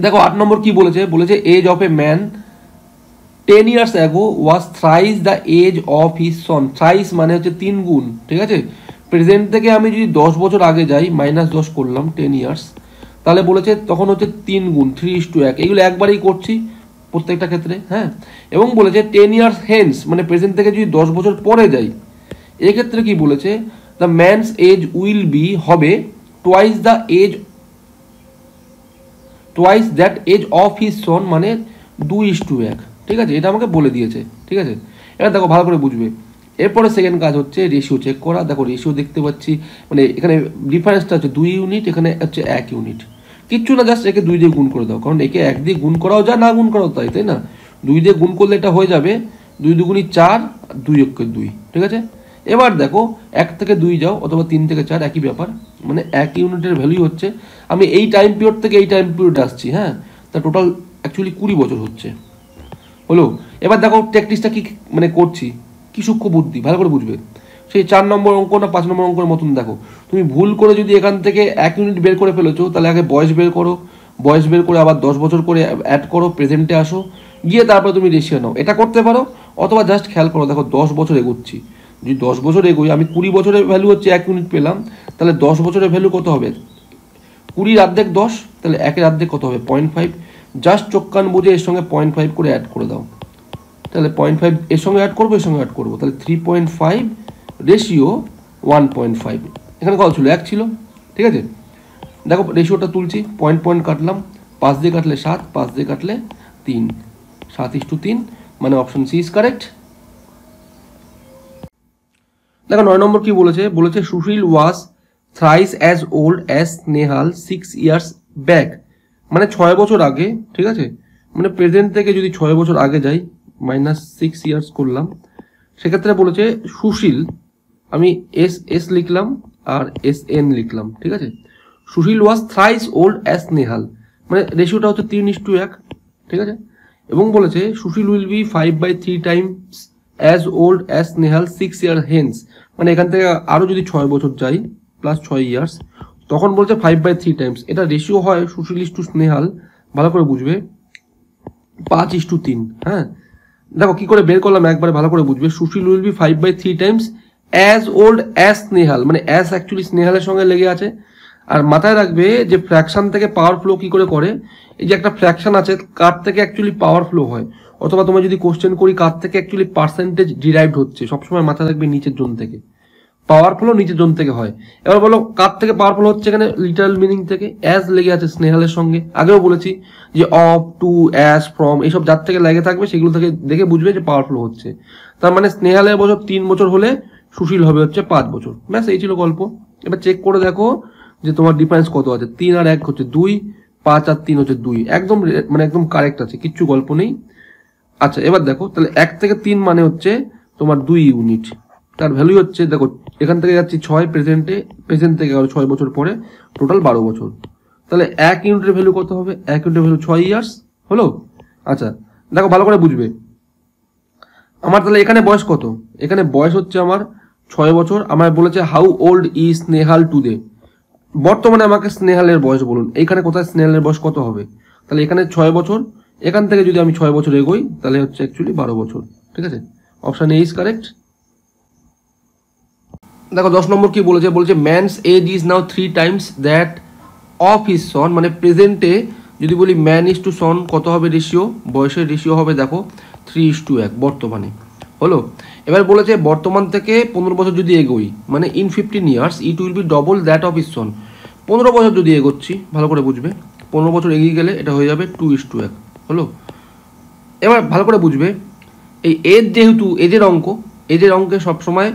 দেখো 8 নম্বর কি বলেছে, বলেছে age of a man 10 years ago was thrice the age of his son, thrice মানে হচ্ছে 3 গুণ, ঠিক আছে। প্রেজেন্ট থেকে আমি যদি 10 বছর আগে যাই, -10 করলাম 10 ইয়ার্স, তাহলে বলেছে তখন হচ্ছে 3 গুণ 3:1, এগুলো একবারেই করছি প্রত্যেকটা ক্ষেত্রে, হ্যাঁ। এবং বলেছে 10 years hence, মানে প্রেজেন্ট থেকে যদি 10 বছর পরে যাই, এক্ষেত্রে কি বলেছে, the man's age will be হবে twice that age of his son, মানে 2:1, ঠিক আছে, এটা আমাকে বলে দিয়েছে, ঠিক আছে। এবার দেখো ভালো করে বুঝবে। এরপরে সেকেন্ড কাজ হচ্ছে রেশিও চেক করা। দেখো রেশিও দেখতে পাচ্ছি, মানে এখানে ডিফারেন্সটা হচ্ছে 2 ইউনিট, এখানে হচ্ছে 1 ইউনিট, কিচ্ছু না, জাস্ট একে 2 দিয়ে গুণ করে দাও, কারণ একে 1 দিয়ে গুণ করাও যা, না গুণ করাও তাই, তাই না। 2 দিয়ে গুণ করলে এটা হয়ে যাবে 2 2 4, 2 1 2, ঠিক আছে। এবার দেখো 1 থেকে 2 যাও অথবা 3 থেকে 4, একই ব্যাপার, মানে 1 ইউনিটের ভ্যালু হচ্ছে, আমি এই টাইম পিরিয়ড থেকে এই টাইম পিরিয়ড আসছি, হ্যাঁ, তা টোটাল অ্যাকচুয়ালি 20 বছর হচ্ছে, হলো। এবার দেখো প্র্যাকটিসটা কি মানে করছি, কি সূক্ষ্ম বুদ্ধি, ভালো করে বুঝবে। সেই 4 নম্বর অঙ্ক না 5 নম্বর অঙ্কের মতন দেখো, তুমি ভুল করে যদি এখান থেকে 1 ইউনিট বের করে ফেলেছো, তাহলে আগে বয়স বের করো, বয়স বের করে আবার 10 বছর করে অ্যাড করো, প্রেজেন্টে আসো, গিয়ে তারপরে তুমি রেশিও নাও, এটা করতে পারো। অথবা জাস্ট খেয়াল করো, দেখো 10 বছর এগোচ্ছি, যদি 10 বছর এগোই, আমি 20 বছরের ভ্যালু হচ্ছে 1 ইউনিট পেলাম, তাহলে 10 বছরের ভ্যালু কত হবে, 20 অর্ধেক 10, তাহলে 1 অর্ধেক কত হবে 0.5, জাস্ট চোখ কান বুঝে এর সঙ্গে 0.5 করে অ্যাড করে দাও, তাহলে 0.5 এর সঙ্গে অ্যাড করবো, এর সঙ্গে অ্যাড করবো, তাহলে 3.5 রেশিও 1.5, এখানে কত ছিল 1 ছিল, ঠিক আছে। দেখো রেশিওটা তুলছি, পয়েন্ট কাটলাম, 5 দিয়ে কাটলে 7, 5 দিয়ে কাটলে 3, 7:3, মানে অপশন সি ইজ কারেক্ট। দেখো 9 নম্বর কি বলেছে, বলেছে Sushil was thrice as old as Nehal 6 years back, মানে 6 বছর আগে, ঠিক আছে, মানে প্রেজেন্ট থেকে যদি 6 বছর আগে যাই, -6 years করলাম, সেক্ষেত্রে বলেছে সুশীল, আমি এস লিখলাম আর SN লিখলাম, ঠিক আছে। Sushil was thrice old as Nehal, মানে রেশিওটা হচ্ছে 3:1, ঠিক আছে। এবং বলেছে Sushil will be 5/3 times as old as Nehal 6 years hence, মানে এখান থেকে আরো যদি 6 বছর যাই প্লাস 6 ইয়ার্স, তখন বলছে 5/3 টাইমস। এটা রেশিও হয় সুশীল ইস টু স্নেহাল, ভালো করে বুঝবে, 5:3। হ্যাঁ, দেখো কি করে বের করলাম একবারে ভালো করে বুঝবে। Sushil will be 5/3 times as old as Snehal, মানে অ্যাজ অ্যাকচুয়ালি স্নেহালের সঙ্গে লেগে আছে। আর মাথায় রাখবে যে ফ্র্যাকশন থেকে পাওয়ার ফ্লো কি করে, এই যে একটা ফ্র্যাকশন আছে কার থেকে অ্যাকচুয়ালি পাওয়ার ফ্লো হয়, অথবা তোমার যদি কোশ্চেন করি কার থেকে অ্যাকচুয়ালি পার্সেন্টেজ ডিরাইভড হচ্ছে, সবসময় মাথায় রাখবে নিচের জোন থেকে। পাওয়ার ফ্লো নিচের জোন থেকে হয়। এবার বলো কার থেকে পাওয়ার ফ্লো হচ্ছে, এখানে লিটারাল মিনিং থেকে, অ্যাজ লেগে আছে স্নেহালের সঙ্গে। আগেও বলেছি যে অফ, টু, অ্যাজ, ফ্রম এইসব যার থেকে লেগে থাকবে সেগুলো থেকে দেখে বুঝবে যে পাওয়ার ফ্লো হচ্ছে। তার মানে স্নেহালের বছর 3 বছর হলে সুশীল হবে হচ্ছে 5 বছর। ব্যাস এই ছিল গল্প। এবার চেক করে দেখো যে তোমার ডিফারেন্স কত আছে। 3 আর 1 হচ্ছে 2, 5 আর 3 হচ্ছে 2। একদম মানে একদম কারেক্ট আছে, কিচ্ছু গল্প নেই। আচ্ছা এবার দেখো তাহলে 1 থেকে 3 মানে হচ্ছে তোমার 2 ইউনিট। তার ভ্যালু হচ্ছে দেখো এখান থেকে যাচ্ছি 6 প্রেজেন্ট থেকে 6 বছর পরে, টোটাল 12 বছর। তাহলে 1 ইউনিটের ভ্যালু কত হবে? 1 ইউনিটের ভ্যালু 6 ইয়ার্স হলো। আচ্ছা দেখো ভালো করে বুঝবে, আমার তাহলে এখানে বয়স কত? এখানে বয়স হচ্ছে আমার 6 বছর। আমার বলেছে how old is Snehal today, বর্তমানে আমাকে স্নেহালের বয়স বলুন। এইখানে কোথায় স্নেহালের বয়স কত হবে? তাহলে এখানে 6 বছর, এখান থেকে যদি আমি 6 বছর এগোই তাহলে হচ্ছে অ্যাকচুয়ালি 12 বছর। ঠিক আছে, অপশন এ ইজ কারেক্ট। দেখো 10 নম্বর কি বলেছে, বলছে man's age is now 3 times that of his son, মানে প্রেজেন্টে যদি বলি ম্যান ইজ টু সন কত হবে রেশিও, বয়সের রেশিও হবে দেখো 3:1 বর্তমানে হলো। এবার বলেছে বর্তমান থেকে 15 বছর যদি এগোই, মানে in 15 years it will be double that of his সন। 15 বছর যদি এগোচ্ছি, ভালো করে বুঝবে, 15 বছর এগিয়ে গেলে এটা হয়ে যাবে 2:1 হলো। এবার ভালো করে বুঝবে, এই এজ যেহেতু এজের অঙ্কে সবসময়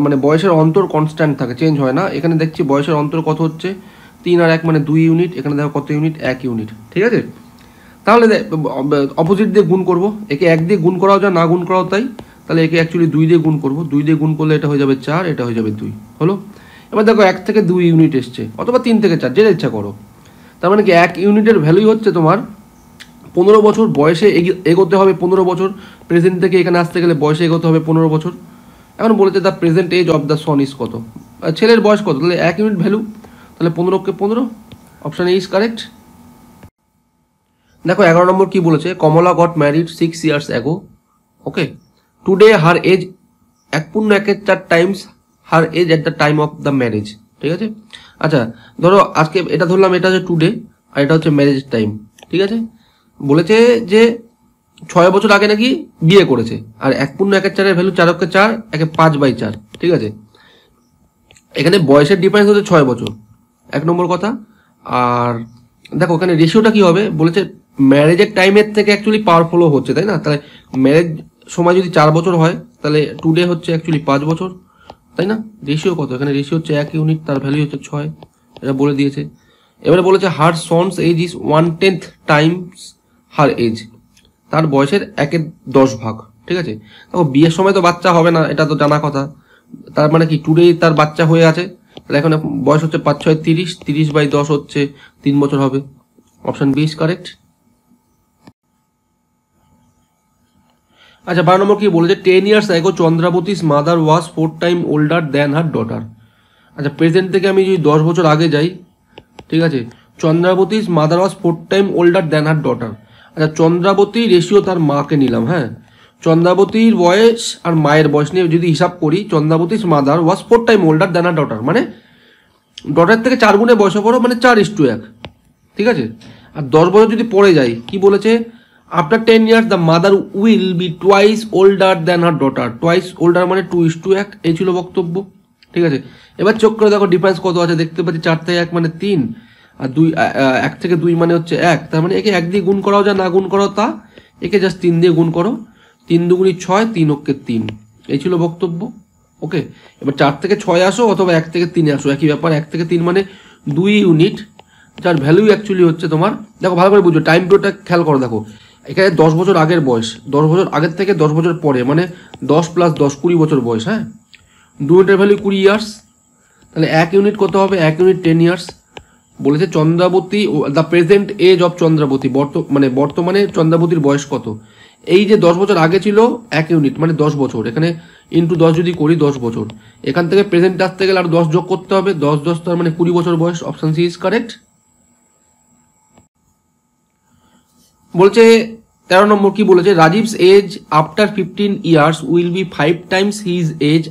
মানে বয়সের অন্তর কনস্ট্যান্ট থাকে, চেঞ্জ হয় না। এখানে দেখছি বয়সের অন্তর কত হচ্ছে 3 আর 1 মানে 2 ইউনিট, এখানে দেখো কত ইউনিট, 1 ইউনিট। ঠিক আছে, তাহলে অপোজিট দিয়ে গুণ করব, একে 1 দিয়ে গুণ করাও যায়, না গুণ করাও তাই। তাহলে একে অ্যাকচুয়ালি 2 দিয়ে গুণ করব, 2 দিয়ে গুণ করলে এটা হয়ে যাবে 4, এটা হয়ে যাবে 2 হলো। এবার দেখো 1 থেকে 2 ইউনিট এসছে, অথবা 3 থেকে 4, যেটা ইচ্ছা করো। তার মানে কি 1 ইউনিটের ভ্যালুই হচ্ছে তোমার 15 বছর, বয়সে এগোতে হবে 15 বছর, প্রেজেন্ট থেকে এখানে আসতে গেলে বয়সে এগোতে হবে 15 বছর। এখন বলেছে the present age of the son is কত, ছেলের বয়স কত, তাহলে 1 ইউনিট ভ্যালু, তাহলে 15কে 15, অপশন এ ইজ কারেক্ট। দেখো 11 নম্বর কি বলেছে, Kamala got married 6 years ago, okay, today her age 1.14 times her age at the time of the marriage. ঠিক আছে, আচ্ছা ধরো আজকে এটা ধরলাম, এটা হচ্ছে টুডে আর এটা হচ্ছে ম্যারেজ টাইম। ঠিক আছে, বলেছে যে 6 বছর আগে নাকি বিয়ে করেছে, আর 1.14 ভ্যালু 4 4, 5/4। ঠিক আছে, এখানে বয়সের ডিফারেন্স হচ্ছে 6 বছর, 1 নম্বর কথা। আর দেখো এখানে রেশিওটা কি হবে, বলেছে ম্যারেজের টাইমের থেকে অ্যাকচুয়ালি পাওয়ারফুল হচ্ছে, তাই না? তাহলে ম্যারেজ সময় যদি 4 বছর হয় তাহলে টুডে হচ্ছে অ্যাকচুয়ালি 5 বছর, তাই না? রেশিও কত, এখানে রেশিও হচ্ছে 1 ইউনিট, তার ভ্যালু হচ্ছে 6, এটা বলে দিয়েছে। এবারে বলেছে her son's age is 1/10 times her age, তার বয়সের 1/10 ভাগ। ঠিক আছে, দেখো বিয়ের সময় তো বাচ্চা হবে না, এটা তো জানা কথা। তার মানে কি টুডে তার বাচ্চা হয়ে আছে, তাহলে এখন বয়স হচ্ছে 5 6 30, 30/10 হচ্ছে 3 বছর হবে, অপশন বি ইজ কারেক্ট। আচ্ছা 12 নম্বর কি বলেছে, 10 years ago Chandrabati's mother was 4 time older than her daughter. আচ্ছা প্রেজেন্ট থেকে আমি যদি 10 বছর আগে যাই, ঠিক আছে, Chandrabati's mother was 4 time older than her daughter. আচ্ছা চন্দ্রাবতী রেশিও তার মাকে নিলাম, হ্যাঁ, চন্দ্রাবতীর বয়স আর মায়ের বয়স নিয়ে যদি হিসাব করি, Chandrabati's mother was 4 time older than her daughter, মানে ডটার থেকে 4 গুণে বয়স বড়, মানে 4:1। ঠিক আছে, আর 10 বছর যদি পড়ে যাই, কি বলেছে, after 10 years the mother will be twice older than her daughter, twice older মানে 2:1, এই ছিল বক্তব্য। ঠিক আছে, এবার চোখ করে দেখো ডিফারেন্স কত আছে, দেখতে পাচ্ছি 4 থেকে 1 মানে 3, আর 1 থেকে 2 মানে হচ্ছে 1, তার মানে একে 1 দিয়ে গুণ করাও যায়, না গুণ করাও তা, একে জাস্ট 3 দিয়ে গুণ করো, 3 দুগুণি 6, 3 অক্ষে 3, এই ছিল বক্তব্য। ওকে, এবার 4 থেকে 6 আসো অথবা 1 থেকে 3 আসো, একই ব্যাপার। 1 থেকে 3 মানে 2 ইউনিট, যার ভ্যালু অ্যাকচুয়ালি হচ্ছে তোমার, দেখো ভালো করে বুঝো, টাইম পিরিয়ডটা খেয়াল করো। দেখো এখানে 10 বছর আগের বয়স, 10 বছর আগের থেকে 10 বছর পরে, মানে 10 + 10 20 বছর বয়স, হ্যাঁ, 2 ইউনিটের ভ্যালু 20 ইয়ার্স, তাহলে 1 ইউনিট কত হবে, 1 ইউনিট 10 ইয়ার্স। বলেছে Chandrabati the present age of Chandrabati, মানে বর্তমানে চন্দ্রাবতীর বয়স কত, এই যে 10 বছর আগে ছিল 1 ইউনিট মানে 10 বছর, এখানে ইন্টু 10 যদি করি 10 বছর, এখান থেকে প্রেজেন্ট আসতে গেলে আরো 10 যোগ করতে হবে, 10 10 তার মানে 20 বছর বয়স। Option C is correct. বলছে 13 নম্বর কি বলেছে, Rajiv's age after 15 years will be 5 times his age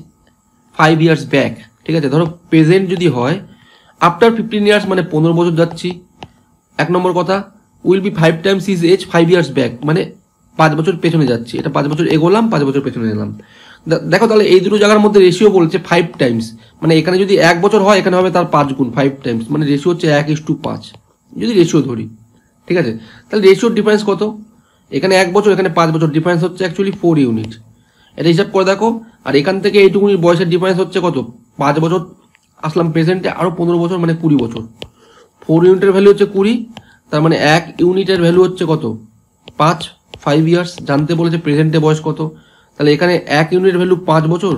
5 years back. ঠিক আছে, ধরো প্রেজেন্ট যদি হয় আফটার 15 ইয়ার্স মানে 15 বছর যাচ্ছি, 1 নম্বর কথা। Will be 5 times his age 5 years back মানে 5 বছর পেছনে যাচ্ছি, এটা 5 বছর এগোলাম, 5 বছর পেছনে এলাম। দেখো তাহলে এই দুটো জায়গার মধ্যে রেশিও বলছে 5 টাইমস, মানে এখানে যদি 1 বছর হয় এখানে হবে তার 5 গুণ, 5 টাইমস মানে রেশিও হচ্ছে 1:5 যদি রেশিও ধরি। ঠিক আছে, তাহলে রেশিওর ডিফারেন্স কত, এখানে 1 বছর এখানে 5 বছর, ডিফারেন্স হচ্ছে অ্যাকচুয়ালি 4 ইউনিট। এটা হিসাব করে দেখো, আর এখান থেকে এইটুকুনি বয়সের ডিফারেন্স হচ্ছে কত, 5 বছর আসলাম প্রেজেন্টে, আরও 15 বছর মানে 20 বছর। 4 ইউনিটের ভ্যালু হচ্ছে 20, তার মানে 1 ইউনিটের ভ্যালু হচ্ছে কত 5 ইয়ার্স। জানতে বলেছে প্রেজেন্টে বয়স কত, তাহলে এখানে 1 ইউনিটের ভ্যালু 5 বছর,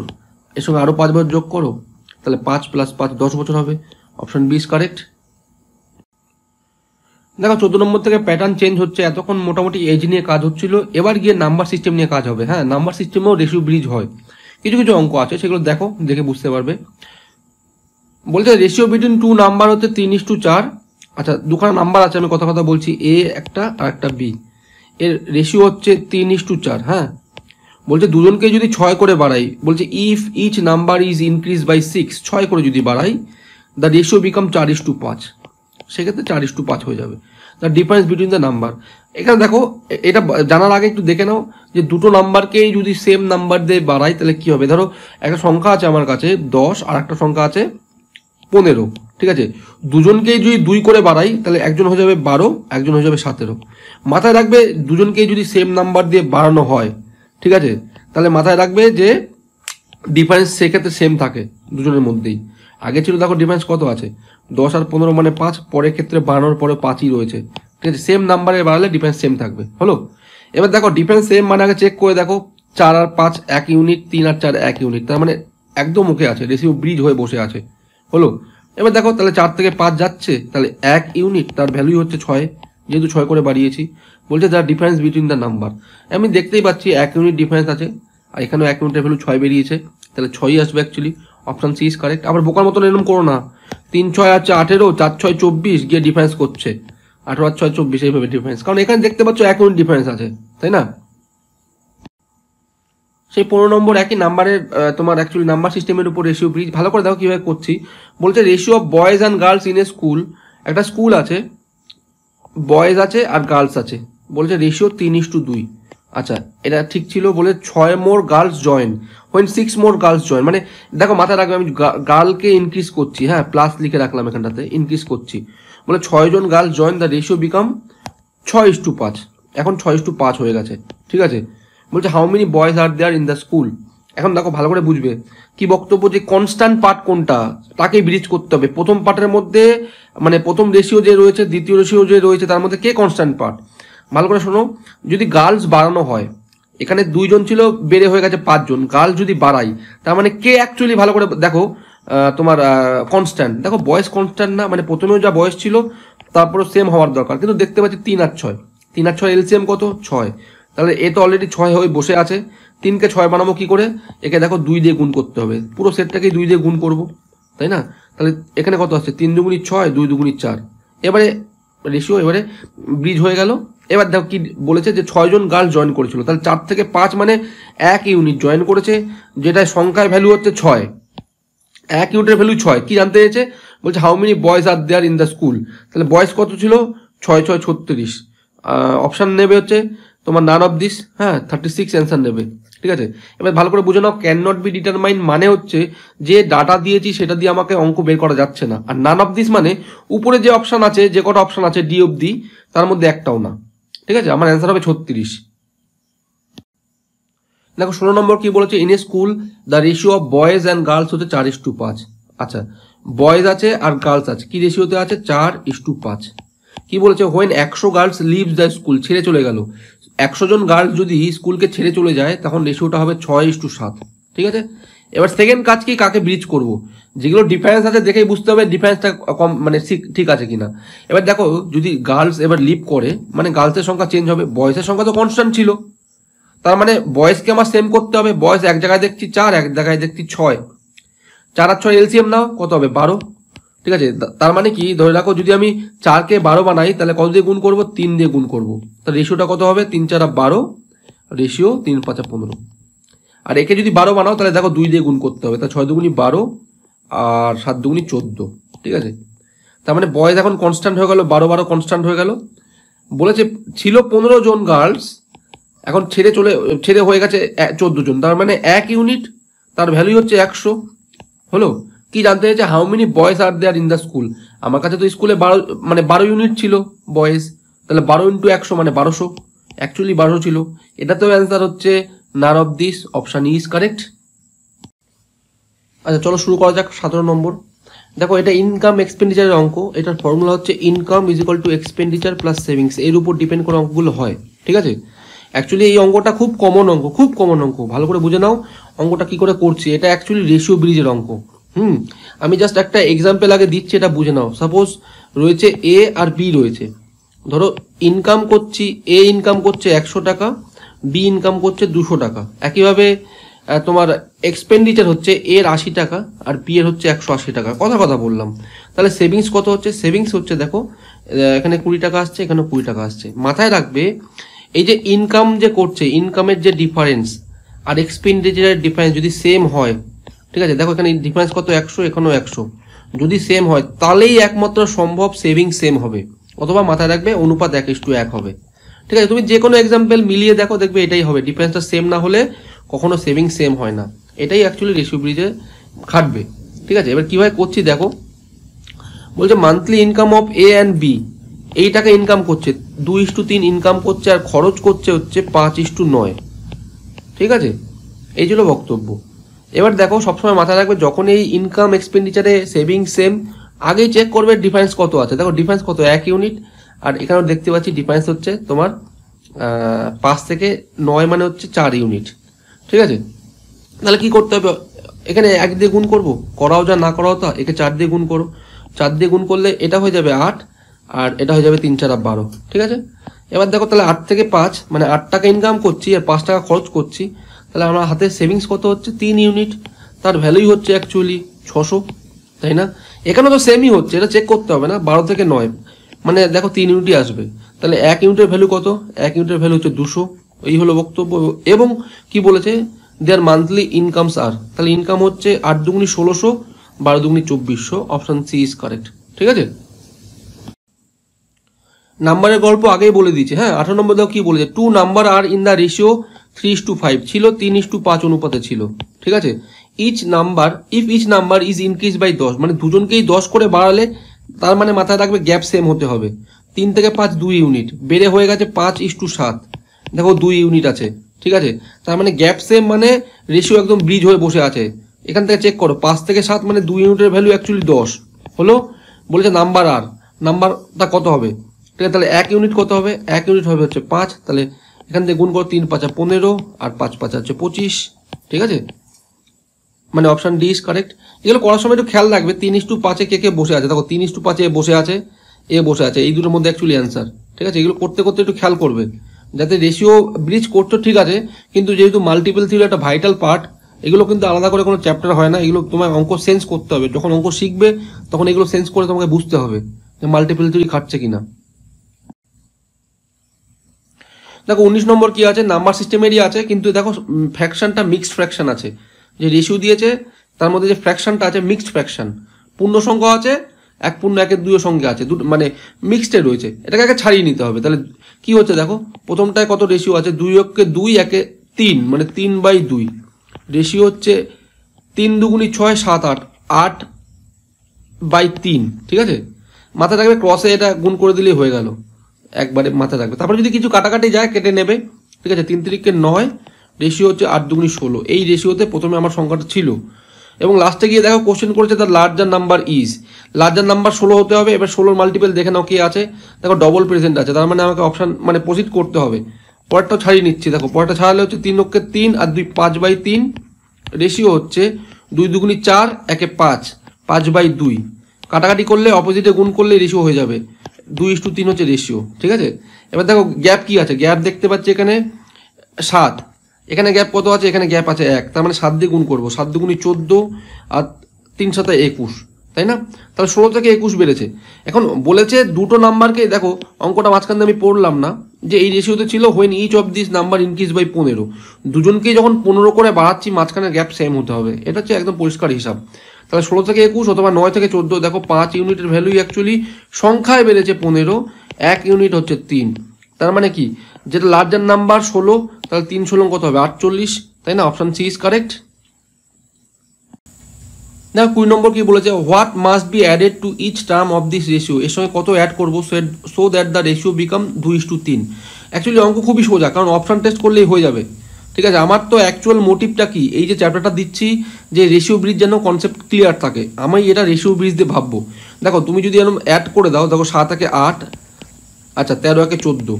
এর সঙ্গে আরও 5 বছর যোগ করো, তাহলে 5 + 5 10 বছর হবে। Option B is correct. দেখো 14 নম্বর থেকে প্যাটার্ন চেঞ্জ হচ্ছে, এতক্ষণ মোটামুটি এজ নিয়ে কাজ হচ্ছিল, এবার গিয়ে নাম্বার সিস্টেম নিয়ে কাজ হবে। হ্যাঁ, নাম্বার সিস্টেমেও রেশিও ব্রিজ হয়, কিছু কিছু অঙ্ক আছে সেগুলো দেখো, দেখে বুঝতে পারবে। বলছে রেশিও বিটুইন 2 নাম্বার হচ্ছে 3:4। আচ্ছা, দুখানা নাম্বার আছে, আমি কথা বলছি, এ একটা আর একটা বি, এর রেশিও হচ্ছে 3:4। হ্যাঁ, বলছে দুজনকে যদি 6 করে বাড়াই, বলছে if each number is increase by 6, 6 করে যদি বাড়াই দ্য রেশিও বিকাম 4:5, সেক্ষেত্রে 4:5 হয়ে যাবে। The difference between the number. এখানে দেখো, এটা জানার আগে একটু দেখে নাও যে দুটো নাম্বারকেই যদি সেম নাম্বার দিয়ে বাড়াই তাহলে কি হবে। ধরো একটা সংখ্যা আছে আমার কাছে 10 আর একটা সংখ্যা আছে 15, ঠিক আছে, দুজনকেই যদি 2 করে বাড়াই তাহলে একজন হয়ে যাবে 12, একজন হয়ে যাবে 17। মাথায় রাখবে দুজনকেই যদি সেম নাম্বার দিয়ে বাড়ানো হয়, ঠিক আছে, তাহলে মাথায় রাখবে যে ডিফারেন্স সেক্ষেত্রে সেম থাকে দুজনের মধ্যেই। আগে ছিল দেখো ডিফারেন্স কত আছে, 10 আর 15 মানে 5, পরের ক্ষেত্রে বাড়ানোর পরে 5ই রয়েছে। ঠিক আছে, সেম নাম্বারে বাড়ালে ডিফারেন্স সেম থাকবে। হলো, এবার দেখো ডিফারেন্স সেম মানে আগে চেক করে দেখো, 4 আর 5 1 ইউনিট, 3 আর 4 1 ইউনিট, তার মানে একদম মুখে আছে, রেশিও ব্রিজ হয়ে বসে আছে। হলো, এবার দেখো তাহলে 4 থেকে 5 যাচ্ছে, তাহলে 1 ইউনিট, তার ভ্যালুই হচ্ছে 6, যেহেতু 6 করে বাড়িয়েছি। বলছে the difference between the number, আমি দেখতেই পাচ্ছি 1 ইউনিট ডিফারেন্স আছে, আর এখানেও 1 ইউনিটের ভ্যালু 6 বেরিয়েছে, তাহলে 6ই আসবে actually. Option C is correct. আবার বোকার মতন এরকম করো না, 3 6 আছে 18, 4 6 24 গিয়ে ডিফারেন্স করছে, 18 আর 6 24 এইভাবে ডিফারেন্স, কারণ এখানে দেখতে পাচ্ছ 1 ইউনিট ডিফারেন্স আছে, তাই না। সেই 15 নম্বর একই নাম্বারের তোমার অ্যাকচুয়ালি নাম্বার সিস্টেমের উপর রেশিও ব্রিজ। ভালো করে দেখো কীভাবে করছি। বলছে ratio of boys and girls in a school, একটা স্কুল আছে, বয়েজ আছে আর গার্লস আছে, বলছে রেশিও 3:2। আচ্ছা, এটা ঠিক ছিল, বলে 6 more girls join when 6 more girls join, মানে দেখো মাথায় রাখবে আমি গার্লকে ইনক্রিজ করছি, হ্যাঁ প্লাস লিখে রাখলাম এখানটাতে, ইনক্রিজ করছি, বলে 6 জন girls join the ratio become 6:5, এখন 6:5 হয়ে গেছে। ঠিক আছে, বলছে how many boys are there in the school. এখন দেখো ভালো করে বুঝবে কি বক্তব্য, যে কনস্ট্যান্ট পার্ট কোনটা তাকেই ব্রিজ করতে হবে। প্রথম পার্টের মধ্যে মানে প্রথম রেশিও যে রয়েছে, দ্বিতীয় রেশিও যে রয়েছে, তার মধ্যে কে কনস্ট্যান্ট পার্ট। ভালো করে শোনো, যদি গার্লস বাড়ানো হয়, এখানে 2 জন ছিল বেড়ে হয়ে গেছে 5 জন, গার্লস যদি বাড়াই তার মানে কে অ্যাকচুয়ালি, ভালো করে দেখো তোমার কনস্ট্যান্ট, দেখো বয়স কনস্ট্যান্ট না, মানে প্রথমেও যা বয়স ছিল তারপরে সেম হওয়ার দরকার, কিন্তু দেখতে পাচ্ছি 3 আর 6, 3 আর 6 এলসিএম কত 6, তাহলে এ তো অলরেডি 6 হয়ে বসে আছে। 3কে 6 বানাবো কি করে, একে দেখো 2 দিয়ে গুণ করতে হবে, পুরো সেটটাকেই 2 দিয়ে গুণ করব, তাই না। তাহলে এখানে কত আসছে, 3 দুগুণি 6, 2 দুগুণি 4, এবারে রেশিও এবারে ব্রিজ হয়ে গেল। এবার দেখো কি বলেছে, যে 6 জন গার্ল জয়েন করেছিল, তাহলে 4 থেকে 5 মানে 1 ইউনিট জয়েন করেছে, যেটা সংখ্যায় ভ্যালু হচ্ছে 6, 1 ইউনিটের ভ্যালু 6। কি জানতে চেয়েছে, বলছে how many boys are there in the school, তাহলে বয়েজ কত ছিল 6 6 36, অপশান নেবে হচ্ছে তোমার নান অফ দিস, হ্যাঁ 36 অ্যান্সার নেবে। ঠিক আছে, এবার ভালো করে বুঝে নাও, ক্যান নট বি ডিটারমাইন মানে হচ্ছে যে ডাটা দিয়েছি সেটা দিয়ে আমাকে অঙ্ক বের করা যাচ্ছে না, আর নান অফ দিস মানে উপরে যে অপশান আছে, যে কটা অপশান আছে ডি অফ দি, তার মধ্যে একটাও না। ঠিক আছে, আমার অ্যান্সার হবে 36। দেখো 16 নম্বর কি বলেছে, in a school the ratio of boys and girls হচ্ছে 4:5। আচ্ছা, বয়েজ আছে আর গার্লস আছে, কি রেশিওতে আছে 4:5। কি বলেছে, when 100 girls leaves the school, ছেড়ে চলে গেল, 100 জন গার্লস যদি স্কুলকে ছেড়ে চলে যায় তখন রেশিওটা হবে 6:7। ঠিক আছে, এবার সেকেন্ড কাজ কি, কাকে ব্রিজ করব, যেগুলো ডিফারেন্স আছে দেখেই বুঝতে হবে ডিফারেন্সটা কম মানে ঠিক আছে কিনা। এবার দেখো যদি গার্লস এবার লিভ করে মানে গার্লসের সংখ্যা চেঞ্জ হবে, বয়েজের সংখ্যা তো কনস্ট্যান্ট ছিল, তার মানে বয়েসকে আমার সেম করতে হবে। বয়েস এক জায়গায় দেখছি 4, এক জায়গায় দেখছি 6, 4 আর 6 এলসিএম নাও, কত হবে 12। ঠিক আছে, তার মানে কি ধরে রাখো যদি আমি 4কে 12 বানাই তাহলে কত দিয়ে গুণ করব, 3 দিয়ে গুণ করব। তাহলে রেশিওটা কত হবে, 3 4 12, রেশিও 3 5 15। আর একে যদি 12 বানাও তাহলে দেখো 2 দিয়ে গুণ করতে হবে, তাহলে 6 দুগুণি 12 আর 7 দুগুণি 14। ঠিক আছে, তার মানে বয়েজ এখন কনস্ট্যান্ট হয়ে গেল, 12 12 কনস্ট্যান্ট হয়ে গেল। বলেছে ছিল 15 জন গার্লস, এখন ছেড়ে হয়ে গেছে 14 জন, তার মানে 1 ইউনিট, তার ভ্যালু হচ্ছে 100। হলো, কি জানতে চাইছে, how many boys are there in the school. আমার কাছে তো স্কুলে 12 ইউনিট ছিল বয়েজ, তাহলে 12 × 100 মানে 1200, অ্যাকচুয়ালি 1200 ছিল। এটাতেও অ্যান্সার হচ্ছে none of this, option E is correct. আচ্ছা চলো শুরু করা যাক 17 নম্বর। দেখো এটা ইনকাম এক্সপেন্ডিচারের অঙ্ক, এটার ফর্মুলা হচ্ছে income is equal two expenditure plus savings, এর উপর ডিপেন্ড করে অঙ্কগুলো হয়। ঠিক আছে, অ্যাকচুয়ালি এই অঙ্কটা খুব কমন অঙ্ক, ভালো করে বুঝে নাও অঙ্কটা কি করে করছি। এটা অ্যাকচুয়ালি রেশিও ব্রিজের অঙ্ক। আমি জাস্ট একটা এক্সাম্পল আগে দিচ্ছি, এটা বুঝে নাও। সাপোজ রয়েছে এ আর বি রয়েছে, ধরো ইনকাম করছি, এ ইনকাম করছে 100 টাকা, বি ইনকাম করছে 200 টাকা। একইভাবে তোমার এক্সপেন্ডিচার হচ্ছে এর 80 টাকা আর বি এর হচ্ছে 180 টাকা। কথা বললাম, তাহলে সেভিংস কত হচ্ছে, সেভিংস হচ্ছে দেখো এখানে 20 টাকা আসছে, এখানে 20 টাকা আসছে। মাথায় রাখবে এই যে ইনকাম যে করছে, ইনকামের যে ডিফারেন্স আর এক্সপেন্ডিচারের ডিফারেন্স যদি সেম হয়, ঠিক আছে, দেখো এখানে ডিফারেন্স কত 100, এখানেও 100, যদি সেম হয় তাহলেই একমাত্র সম্ভব সেভিং সেম হবে, অথবা মাথায় রাখবে অনুপাত 1:1 হবে। ঠিক আছে, তুমি যে কোনো এক্সাম্পল মিলিয়ে দেখো, দেখবে এটাই হবে, ডিফারেন্সটা সেম না হলে কখনো সেভিং সেম হয় না। এটাই অ্যাকচুয়ালি রেশিও ব্রিজে খাটবে। ঠিক আছে, এবার কীভাবে করছি দেখো, বলছে monthly income of A and B, এই টাকা ইনকাম করছে 2:3 ইনকাম করছে, আর খরচ করছে হচ্ছে 5:9। ঠিক আছে, এই ছিল বক্তব্য। এবার দেখো সবসময় মাথায় রাখবে যখন এই ইনকাম এক্সপেন্ডিচারে সেভিং সেম, আগেই চেক করবে ডিফারেন্স কত আছে। দেখো ডিফারেন্স কত, 1 ইউনিট, আর এখানেও দেখতে পাচ্ছি ডিফারেন্স হচ্ছে তোমার 5 থেকে 9 মানে হচ্ছে 4 ইউনিট। ঠিক আছে, তাহলে কি করতে হবে, এখানে 1 দিয়ে গুণ করবো, করাও যা না করাও তা, একে 4 দিয়ে গুণ করো, 4 দিয়ে গুণ করলে এটা হয়ে যাবে 8, আর এটা হয়ে যাবে 3 4 12। ঠিক আছে, এবার দেখো তাহলে 8 থেকে 5 মানে 8 টাকা ইনকাম করছি আর 5 টাকা খরচ করছি, তাহলে আমার হাতে সেভিংস কত হচ্ছে 3 ইউনিট, তার ভ্যালুই হচ্ছে অ্যাকচুয়ালি 600। তাই না, এখানে তো সেমই হচ্ছে, এটা চেক করতে হবে না, 12 থেকে 9 মানে দেখো 3 ইউনিটই আসবে, তাহলে 1 ইউনিটের ভ্যালু কত, 1 ইউনিটের ভ্যালু হচ্ছে 200। এই হলো বক্তব্য। এবং কি বলেছে, দেয়ার মান্থলি ইনকামস আর, তাহলে ইনকাম হচ্ছে 8 দুগুণি 1600, 12 দুগুণি 2400, অপশন সি ইজ কারেক্ট। ঠিক আছে, নাম্বারের গল্প আগেই বলে দিয়েছে। হ্যাঁ, 18 নম্বর দেখো কি বলেছে, 2 number are in the ratio 3:5 ছিল, 3:5 অনুপাতে ছিল। ঠিক আছে, each number is increase by 10, মানে দুজনকেই 10 করে বাড়ালে তার মানে মাথায় রাখবে গ্যাপ সেম হতে হবে। 3 থেকে 5 2 ইউনিট, বেড়ে হয়ে গেছে 5:7, দেখো 2 ইউনিট আছে। ঠিক আছে, তার মানে গ্যাপ সেম মানে রেশিও একদম ব্রিজ হয়ে বসে আছে। এখান থেকে চেক করো, 5 থেকে 7 মানে 2 ইউনিটের ভ্যালু অ্যাকচুয়ালি 10 হলো। বলেছে নাম্বার আর, নাম্বারটা কত হবে, ঠিক আছে, তাহলে 1 ইউনিট কত হবে, 1 ইউনিট হবে হচ্ছে 5, তাহলে এখান থেকে গুণ করো 3 5 15 আর 5 5 হচ্ছে 25। ঠিক আছে, মানে অপশন ডি ইজ কারেক্ট। এগুলো করার সময় একটু খেয়াল রাখবে 3:5 কে বসে আছে, দেখো 3:5 এ বসে আছে, এ বসে আছে, এই দুটোর মধ্যে অ্যাকচুয়ালি অ্যান্সার। ঠিক আছে, এগুলো করতে করতে একটু খেয়াল করবে যাতে রেশিও ব্রিজ করতে ঠিক আছে, কিন্তু যেহেতু মাল্টিপল থিওরি একটা ভাইটাল পার্ট, এগুলো কিন্তু আলাদা করে কোনো চ্যাপ্টার হয় না, এগুলো তোমার অঙ্ক সেন্স করতে হবে। যখন অঙ্ক শিখবে তখন এগুলো সেন্স করে তোমাকে বুঝতে হবে যে মাল্টিপল থিওরি খাটছে কিনা। দেখো 19 নম্বর কি আছে, নাম্বার সিস্টেমেরই আছে, কিন্তু দেখো ফ্র্যাকশনটা মিক্সড ফ্র্যাকশন আছে, যে রেশিও দিয়েছে তার মধ্যে যে ফ্র্যাকশনটা আছে মিক্সড ফ্র্যাকশন, পূর্ণ সংখ্যা আছে, 1 পূর্ণ 1 2 সঙ্গে আছে, দুটো মানে মিক্সডে রয়েছে, এটাকে আগে ছাড়িয়ে নিতে হবে। তাহলে কি হচ্ছে দেখো, প্রথমটায় কত রেশিও আছে, 2 কে 2 1 3 মানে 3/2, রেশিও হচ্ছে 3 দুগুণি 6 7 8 8/3। ঠিক আছে, মাথায় রাখবে ক্রসে এটা গুণ করে দিলেই হয়ে গেল, একবারে মাথায় রাখবে। তারপরে যদি কিছু কাটাকাটি যায় কেটে নেবে। ঠিক আছে, 3 3 9, রেশিও হচ্ছে 8 দুগুণি 16, এই রেশিওতে প্রথমে আমার সংখ্যাটা ছিল, এবং লাস্টে গিয়ে দেখো কোশ্চেন করেছে the larger number is, larger number 16 হতে হবে। এবার 16 মাল্টিপল দেখে নাও কি আছে, দেখো ডবল প্রেজেন্ট আছে, তার মানে আমাকে অপশন মানে প্রসিড করতে হবে। পরেরটাও ছাড়িয়ে নিচ্ছি, দেখো পরেরটা ছাড়ালে হচ্ছে 3 অক্ষে 3 আর 2 5/3, রেশিও হচ্ছে 2 দুগুণি 4 1 5 5/2, কাটাকাটি করলে অপোজিটে গুণ করলে রেশিও হয়ে যাবে 2:3 হচ্ছে রেশিও। ঠিক আছে, এবার দেখো গ্যাপ কি আছে, গ্যাপ দেখতে পাচ্ছি এখানে 7, এখানে গ্যাপ কত আছে, এখানে গ্যাপ আছে 1, তার মানে 7 দিয়ে গুণ করবো, 7 দুগুণে 14 আর 3 7 21, তাই না? তাহলে 16 থেকে 21 বেড়েছে। এখন বলেছে দুটো নাম্বারকে, দেখো অঙ্কটা মাঝখান দিয়ে আমি পড়লাম না, যে এই রেশিওতে ছিল when each of this number increase by 15, দুজনকেই যখন 15 করে বাড়াচ্ছি মাঝখানে গ্যাপ সেম হতে হবে, এটা হচ্ছে একদম পরিষ্কার হিসাব। তাহলে 16 থেকে 21 অথবা 9 থেকে 14, দেখো 5 ইউনিটের ভ্যালুই অ্যাকচুয়ালি সংখ্যায় বেড়েছে 15, 1 ইউনিট হচ্ছে 3, তার মানে কি যেটা লার্জার নাম্বার 16, তাহলে 3 16 কত হবে 48, তাই না? Option C is correct. দেখো 20 নম্বর কি বলেছে, what must be added to each term of this ratio, এর সঙ্গে কত অ্যাড করবো so that the ratio become 2:3। Actually অঙ্ক খুবই সোজা, কারণ অপশন টেস্ট করলেই হয়ে যাবে, ঠিক আছে? আমার তো অ্যাকচুয়াল মোটিভটা কি, এই যে চ্যাপ্টারটা দিচ্ছি যে রেশিও ব্রিজ যেন কনসেপ্ট ক্লিয়ার থাকে, আমি এটা রেশিও ব্রিজ দিয়ে ভাববো। দেখো তুমি যদি এরকম অ্যাড করে দাও, দেখো 7 একে 8, আচ্ছা 13 একে 14,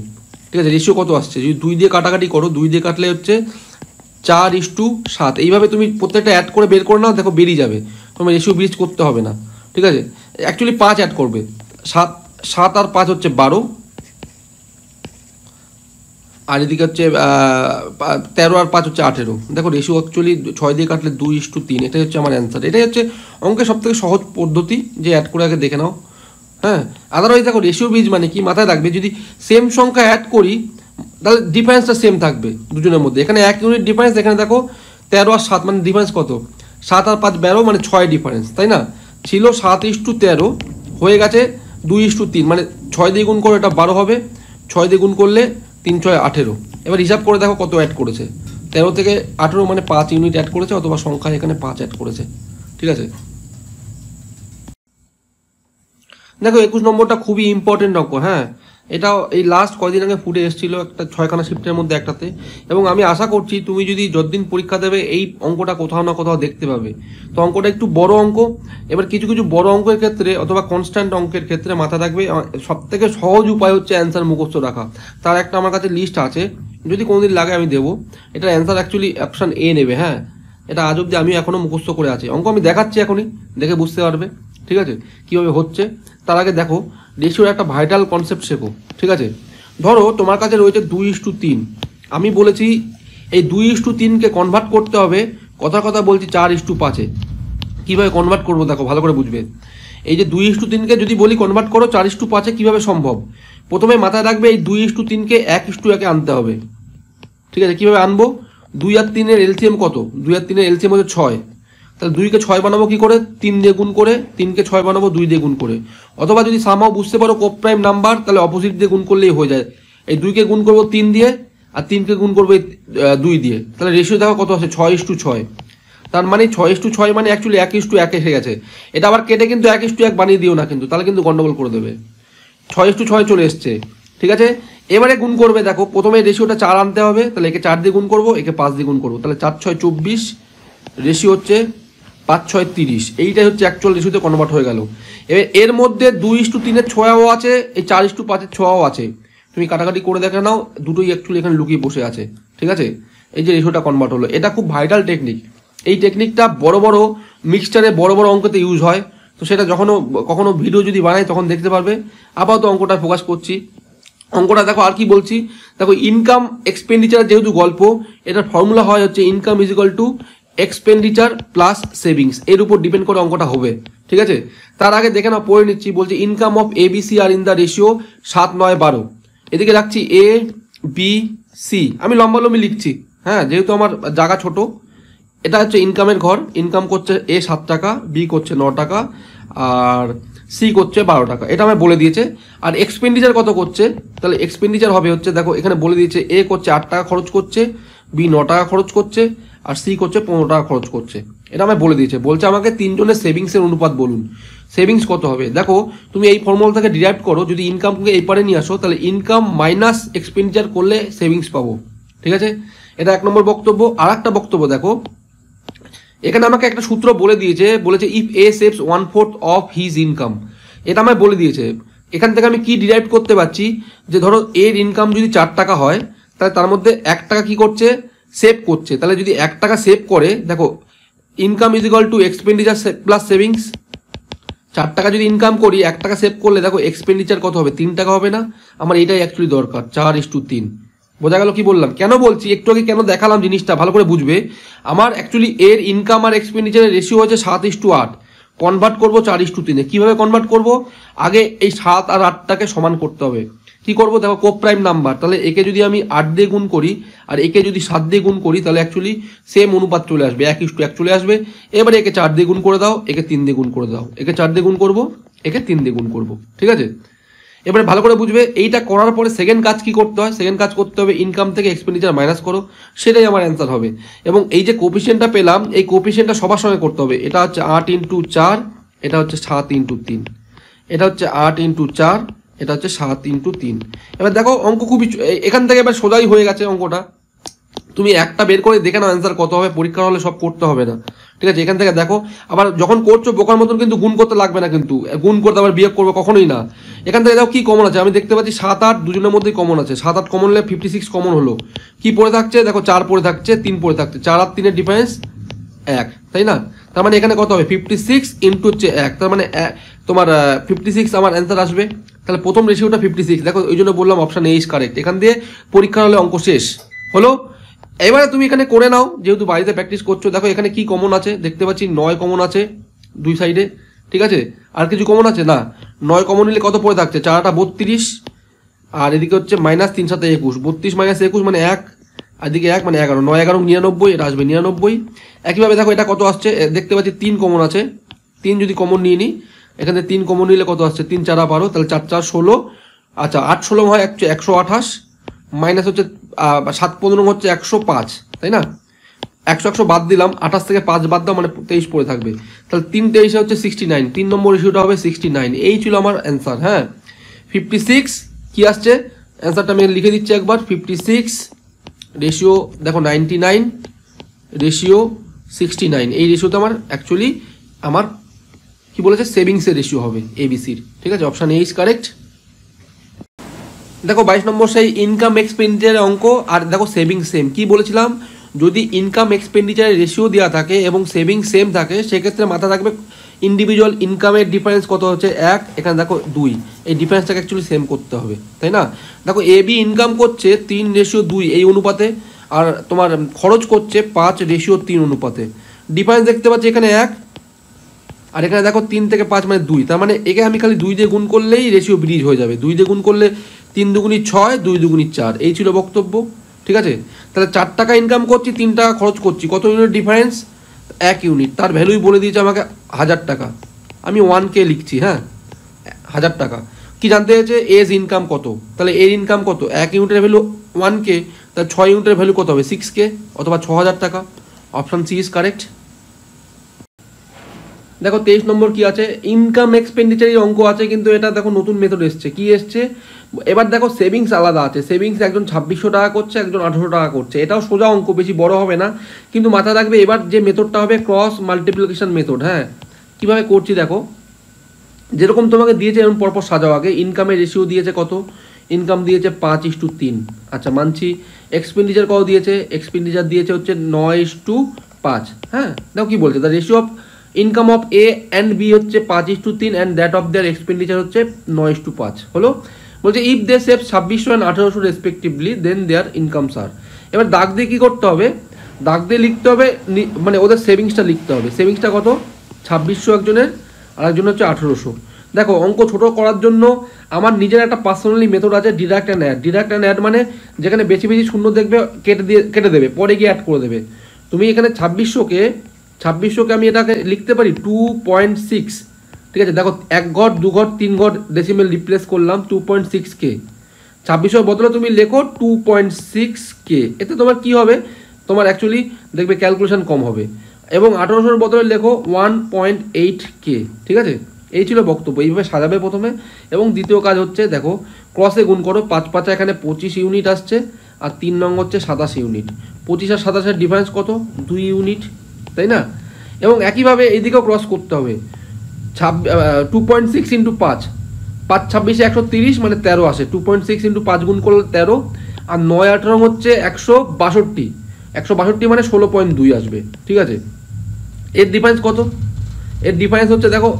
ঠিক আছে? রেশিও কত আসছে, যদি 2 দিয়ে কাটাকাটি করো, 2 দিয়ে কাটলে হচ্ছে 4:7, এইভাবে তুমি প্রত্যেকটা অ্যাড করে বের করে নাও, দেখো বেরিয়ে যাবে, তোমার রেশিও ব্রিজ করতে হবে না, ঠিক আছে? অ্যাকচুয়ালি 5 অ্যাড করবে, 7 আর 5 হচ্ছে 12, আর এদিকে হচ্ছে 13 আর 5 হচ্ছে 18। দেখো রেশিও অ্যাকচুয়ালি 6 দিয়ে কাটলে 2:3, এটাই হচ্ছে আমার অ্যান্সার। এটাই হচ্ছে অঙ্কের সব থেকে সহজ পদ্ধতি, যে অ্যাড করে আগে দেখে নাও, হ্যাঁ? আদারওয়াইজ দেখো রেশিও ব্রিজ মানে কি, মাথায় রাখবে যদি সেম সংখ্যা অ্যাড করি তাহলে ডিফারেন্সটা সেম থাকবে দুজনের মধ্যে। এখানে 1 ইউনিট ডিফারেন্স, এখানে দেখো 13 আর 7 মানে ডিফারেন্স কত, 7 আর 5 12, মানে 6 ডিফারেন্স, তাই না? ছিল 7:13, হয়ে গেছে 2:3, মানে 6 দিয়ে গুণ করে এটা 12 হবে, 6 দিয়ে গুণ করলে 3 6 18। এবার হিসাব করে দেখো কত অ্যাড করেছে, 13 থেকে 18 মানে 5 ইউনিট অ্যাড করেছে, অথবা সংখ্যায় এখানে 5 অ্যাড করেছে, ঠিক আছে? দেখো 21 নম্বরটা খুবই ইম্পর্টেন্ট অঙ্ক, হ্যাঁ? এটাও এই লাস্ট কয়দিন আগে ফুটে এসেছিলো একটা 6খানা শিফটের মধ্যে একটাতে, এবং আমি আশা করছি তুমি যদি যতদিন পরীক্ষা দেবে এই অঙ্কটা কোথাও না কোথাও দেখতে পাবে। তো অঙ্কটা একটু বড় অঙ্ক, এবার কিছু কিছু বড় অঙ্কের ক্ষেত্রে অথবা কনস্ট্যান্ট অঙ্কের ক্ষেত্রে মাথা রাখবে সব থেকে সহজ উপায় হচ্ছে অ্যান্সার মুখস্থ রাখা। তার একটা আমার কাছে লিস্ট আছে, যদি কোনোদিন লাগে আমি দেবো। এটার অ্যান্সার অ্যাকচুয়ালি অপশান এ নেবে, হ্যাঁ? এটা আজ অব্দি আমি এখনও মুখস্থ করে আছি, অঙ্ক আমি দেখাচ্ছি এখনই, দেখে বুঝতে পারবে, ঠিক আছে, কীভাবে হচ্ছে। তার আগে দেখো রেশিওর একটা ভাইটাল কনসেপ্ট শেখো, ঠিক আছে? ধরো তোমার কাছে রয়েছে 2:3, আমি বলেছি এই 2:3কে কনভার্ট করতে হবে, কথা কথা বলছি 4:5-এ। কীভাবে কনভার্ট করবো দেখো, ভালো করে বুঝবে। এই যে 2:3কে যদি বলি কনভার্ট করো 4:5-এ, কীভাবে সম্ভব? প্রথমে মাথায় রাখবে এই 2:3কে 1:1-এ আনতে হবে, ঠিক আছে? কীভাবে আনবো, 2 আর 3-এর এলসিএম কত, 2 আর 3-এর এলসিএম হচ্ছে 6, তাহলে 2কে 6 বানাবো কী করে, 3 দিয়ে গুণ করে, 3কে 6 বানাবো 2 দিয়ে গুণ করে। অথবা যদি সামহাও বুঝতে পারো কোপ প্রাইম নাম্বার, তাহলে অপোজিট দিয়ে গুণ করলেই হয়ে যায়। এই 2কে গুণ করবো 3 দিয়ে, আর 3কে গুণ করবো 2 দিয়ে, তাহলে রেশিও দেখো কত আছে 6:6। তার মানে 6:6 মানে অ্যাকচুয়ালি 1:1 এসে গেছে। এটা আবার কেটে কিন্তু 1:1 বানিয়ে দিও না কিন্তু, তাহলে কিন্তু গন্ডগোল করে দেবে। 6:6 চলে এসছে, ঠিক আছে? এবারে গুণ করবে, দেখো প্রথমে রেশিওটা 4 আনতে হবে, তাহলে একে 4 দিয়ে গুণ করবো, একে 5 দিয়ে গুণ করবো, তাহলে 4 6 24, রেশিও হচ্ছে 5 6 30। এইটাই হচ্ছে অ্যাকচুয়াল রেশিওতে কনভার্ট হয়ে গেল। এবার এর মধ্যে 2:3-এর 6ও আছে, এই 4:5-এর 6ও আছে, তুমি কাটাকাটি করে দেখে নাও, দুটোই অ্যাকচুয়ালি এখানে লুকিয়ে বসে আছে, ঠিক আছে? এই যে রেশিওটা কনভার্ট হলো, এটা খুব ভাইটাল টেকনিক। এই টেকনিকটা বড় বড় মিক্সচারে বড় বড় অঙ্কতে ইউজ হয়, তো সেটা কখনো ভিডিও যদি বানাই তখন দেখতে পারবে। আপাতত অঙ্কটা ফোকাস করছি। অঙ্কটা দেখো আর কি বলছি, দেখো ইনকাম এক্সপেন্ডিচার যেহেতু গল্প, এটার ফর্মুলা হয় হচ্ছে income is equal two expenditure plus savings, এর উপর ডিপেন্ড করে অঙ্কটা হবে, ঠিক আছে? তার আগে দেখে নাও, পড়ে নিচ্ছি। বলছে income of A B C are in the ratio 7 9 12। এদিকে রাখছি এ বি সি, আমি লম্বালম্বি লিখছি, হ্যাঁ, যেহেতু আমার জায়গা ছোট। এটা হচ্ছে ইনকামের ঘর, ইনকাম করছে এ 7 টাকা, বি করছে 9 টাকা, আর সি করছে 12 টাকা, এটা আমায় বলে দিয়েছে। আর এক্সপেন্ডিচার কত করছে, তাহলে এক্সপেন্ডিচার হবে হচ্ছে, দেখো এখানে বলে দিয়েছে এ করছে 8 টাকা খরচ করছে, বি 9 টাকা খরচ করছে, আর সি করছে 15 টাকা খরচ করছে, এটা আমায় বলে দিয়েছে। বলছে আমাকে তিনজনের সেভিংসের অনুপাত বলুন। সেভিংস কত হবে, দেখো তুমি এই ফর্মুলা থেকে ডিরাইভ করো, যদি ইনকামকে এই পারে নিয়ে আসো, তাহলে ইনকাম মাইনাস এক্সপেন্ডিচার করলে সেভিংস পাবো, ঠিক আছে? এটা 1 নম্বর বক্তব্য। আর একটা বক্তব্য দেখো, এখানে আমাকে একটা সূত্র বলে দিয়েছে, বলেছে if A saves 1/4 of his income, এটা আমায় বলে দিয়েছে। এখান থেকে আমি কি ডিরাইভ করতে পারছি, যে ধরো এর ইনকাম যদি 4 টাকা হয়, তাহলে তার মধ্যে 1 টাকা কি করছে, সেভ করছে। তাহলে যদি 1 টাকা সেভ করে, দেখো income is equal two expenditure plus savings. 4 টাকা যদি ইনকাম করি, 1 টাকা সেভ করলে দেখো এক্সপেন্ডিচার কত হবে, 3 টাকা হবে না? আমার এটাই অ্যাকচুয়ালি দরকার, 4:3, বোঝা গেল কি বললাম? কেন বলছি একটু আগে, কেন দেখালাম জিনিসটা ভালো করে বুঝবে। আমার অ্যাকচুয়ালি এর ইনকাম আর এক্সপেন্ডিচারের রেশিও হচ্ছে 7:8, কনভার্ট করবো 4:3। কিভাবে কনভার্ট করব? আগে এই 7 আর 8টাকে সমান করতে হবে। কি করব দেখো, কো প্রাইম নাম্বার, তাহলে একে যদি আমি 8 দিয়ে গুণ করি আর একে যদি 7 দিয়ে গুণ করি তাহলে অ্যাকচুয়ালি সেম অনুপাত চলে আসবে, 1:1 চলে আসবে। এবারে একে 4 দিয়ে গুণ করে দাও, একে 3 দিয়ে গুণ করে দাও, একে 4 দিয়ে গুণ করবো, একে 3 দিয়ে গুণ করবো, ঠিক আছে? এবারে ভালো করে বুঝবে, এইটা করার পরে সেকেন্ড কাজ কি করতে হয়? সেকেন্ড কাজ করতে হবে ইনকাম থেকে এক্সপেন্ডিচার মাইনাস করো, সেটাই আমার অ্যান্সার হবে। এবং এই যে কোপিশিয়েন্টটা পেলাম, এই কোপিশিয়েন্টটা সবার সঙ্গে করতে হবে। এটা হচ্ছে 8x4, এটা হচ্ছে 7x3, এটা হচ্ছে 8x4, এটা হচ্ছে 7x3। এবার দেখো অঙ্ক খুবই, এখান থেকে এবার সোজাই হয়ে গেছে অঙ্কটা। তুমি একটা বের করে দেখে নাও অ্যান্সার কত হবে, পরীক্ষা হলে সব করতে হবে না, ঠিক আছে? এখান থেকে দেখো, আবার যখন করছো বোকার মতন কিন্তু গুণ করতে লাগবে না, কিন্তু গুণ করতে আবার বিয়োগ করবে কখনোই না। এখান থেকে দেখো কি কমন আছে, আমি দেখতে পাচ্ছি 7-8 দুজনের মধ্যেই কমন আছে। 7-8 কমন হলে 56 কমন হলো। কি পড়ে থাকছে দেখো, 4 পড়ে থাকছে, 3 পড়ে থাকছে, 4 আর 3 এর ডিফারেন্স 1, তাই না? তার মানে এখানে কত হবে, 56 ইন্টু হচ্ছে 1, তার মানে তোমার 56 আমার অ্যান্সার আসবে। তাহলে প্রথম রেশিওটা 56, দেখো ওই জন্য বললাম অপশন এ ইজ কারেক্ট। এখান দিয়ে পরীক্ষা হলে অঙ্ক শেষ হলো। এবারে তুমি এখানে করে নাও, যেহেতু বাড়িতে প্র্যাকটিস করছো। দেখো এখানে কি কমন আছে, দেখতে পাচ্ছি 9 কমন আছে দুই সাইডে, ঠিক আছে? আর কিছু কমন আছে না? 9 কমন নিলে কত পড়ে থাকছে, 4 32, আর এদিকে হচ্ছে মাইনাস 3 7 21, 32 মাইনাস 21 মানে 1, আর এদিকে 1 মানে 11, 9 11 99, এটা আসবে 99। একইভাবে দেখো এটা কত আসছে, দেখতে পাচ্ছি 3 কমন আছে, 3 যদি কমন নিয়ে নিই, এখানে 3 কমন নিলে কত আসছে, 3 4 12, তাহলে 4 4 16, আচ্ছা 8 16 হয় 128, মাইনাস হচ্ছে 7 15 হচ্ছে 105, তাই না? 100 বাদ দিলাম, 28 থেকে 5 বাদ দাও মানে 23 পড়ে থাকবে। তাহলে 3 23 হচ্ছে 69, 3 নম্বর রেশিওটা হবে 69। এই ছিল আমার অ্যান্সার। হ্যাঁ, 56 কি আসছে অ্যান্সারটা আমি লিখে দিচ্ছি একবার। 56 রেশিও দেখো 99 রেশিও 69, এই রেশিওটা আমার অ্যাকচুয়ালি আমার কি বলেছে, সেভিংসের রেশিও হবে এবিসির, ঠিক আছে? Option A is correct. দেখো 22 নম্বর সেই ইনকাম এক্সপেন্ডিচারের অঙ্ক, আর দেখো সেভিংস সেম। কি বলেছিলাম, যদি ইনকাম এক্সপেন্ডিচারের রেশিও দেওয়া থাকে এবং সেভিংস সেম থাকে, সেক্ষেত্রে মাথা রাখবে ইন্ডিভিজুয়াল ইনকামের ডিফারেন্স কত হচ্ছে 1, এখানে দেখো 2, এই ডিফারেন্সটাকে অ্যাকচুয়ালি সেম করতে হবে, তাই না? দেখো এ বি ইনকাম করছে 3:2 এই অনুপাতে, আর তোমার খরচ করছে 5:3 অনুপাতে। ডিফারেন্স দেখতে পাচ্ছি এখানে 1, আর এখানে দেখো 3 থেকে 5 মানে 2, তার মানে একে আমি খালি 2 দিয়ে গুণ করলেই রেশিও ব্রিজ হয়ে যাবে। 2 দিয়ে গুণ করলে 3 দুগুণী 6, 2 দুগুণী 4, এই ছিল বক্তব্য, ঠিক আছে? তাহলে 4 টাকা ইনকাম করছি, 3 টাকা খরচ করছি, কত ইউনিট ডিফারেন্স, 1 ইউনিট। তার ভ্যালুই বলে দিয়েছে আমাকে 1000 টাকা, আমি 1K লিখছি। হ্যাঁ, 1000 টাকা। কি জানতে হয়েছে, এজ ইনকাম কত, তাহলে এর ইনকাম কত, 1 ইউনিটের ভ্যালু 1K, তাহলে 6 ইউনিটের ভ্যালু কত হবে, 6K অথবা 6000 টাকা। Option C is correct. দেখো 23 নম্বর কি আছে, ইনকাম এক্সপেন্ডিচারের অঙ্ক আছে, কিন্তু এটা দেখো নতুন মেথড এসছে। কি এসছে এবার দেখো, সেভিংস আলাদা আছে। সেভিংস একজন 2600 টাকা করছে, একজন 1800 টাকা করছে। এটাও সোজা অঙ্ক, বেশি বড় হবে না, কিন্তু মাথায় রাখবে এবার যে মেথডটা হবে ক্রস মাল্টিপ্লিকেশন মেথড। হ্যাঁ, কিভাবে করছি দেখো, যেরকম তোমাকে দিয়েছে এরকম পরপর সাজাও। আগে ইনকামের রেশিও দিয়েছে কত, ইনকাম দিয়েছে 5:3, আচ্ছা মানছি। এক্সপেন্ডিচার কত দিয়েছে, এক্সপেন্ডিচার দিয়েছে হচ্ছে 9:5। হ্যাঁ, দেখো কি বলছে, the ratio of income of A and B হচ্ছে 5:3 and that of their expenditure হচ্ছে 9:5 হলো। বলছে if they save 2600 and 1800 respectively then their incomes are. এবার দাগ দিয়ে কী করতে হবে, দাগ দিয়ে লিখতে হবে, মানে ওদের সেভিংসটা লিখতে হবে। সেভিংসটা কত, 2600 একজনের, আর একজন হচ্ছে 1800। দেখো অঙ্ক ছোট করার জন্য আমার নিজের একটা পার্সোনালি মেথড আছে, deduct and add. Deduct and add মানে যেখানে বেশি বেশি শূন্য দেখবে কেটে দেবে, পরে গিয়ে অ্যাড করে দেবে। তুমি এখানে 2600কে আমি এটাকে লিখতে পারি 2.6, ঠিক আছে? দেখো 1 ঘর 2 ঘর 3 ঘর ডেসিমেল রিপ্লেস করলাম, 2.6K। 2600 বদলে তুমি লেখো 2.6K, এতে তোমার কি হবে, তোমার অ্যাকচুয়ালি দেখবে ক্যালকুলেশন কম হবে। এবং 1800 বদলে লেখো 1.8K, ঠিক আছে? এই ছিল বক্তব্য। এইভাবে সাজাবে প্রথমে, এবং দ্বিতীয় কাজ হচ্ছে দেখো ক্রসে গুণ করো। 5 5 এখানে 25 ইউনিট আসছে, আর 3 নং হচ্ছে 27 ইউনিট। 25 আর 27 ডিফারেন্স কত, 2 ইউনিট, তাই না? এবং একইভাবে এইদিকেও ক্রস করতে হবে। 2.6 ইন্টু 5, 5 26 130 মানে 13 আসে। 2.6 ইন্টু 5 গুণ করলে 13, আর 9 18 হচ্ছে 162, 162 মানে 16.2 আসবে, ঠিক আছে? এর ডিফারেন্স কত, এর ডিফারেন্স হচ্ছে দেখো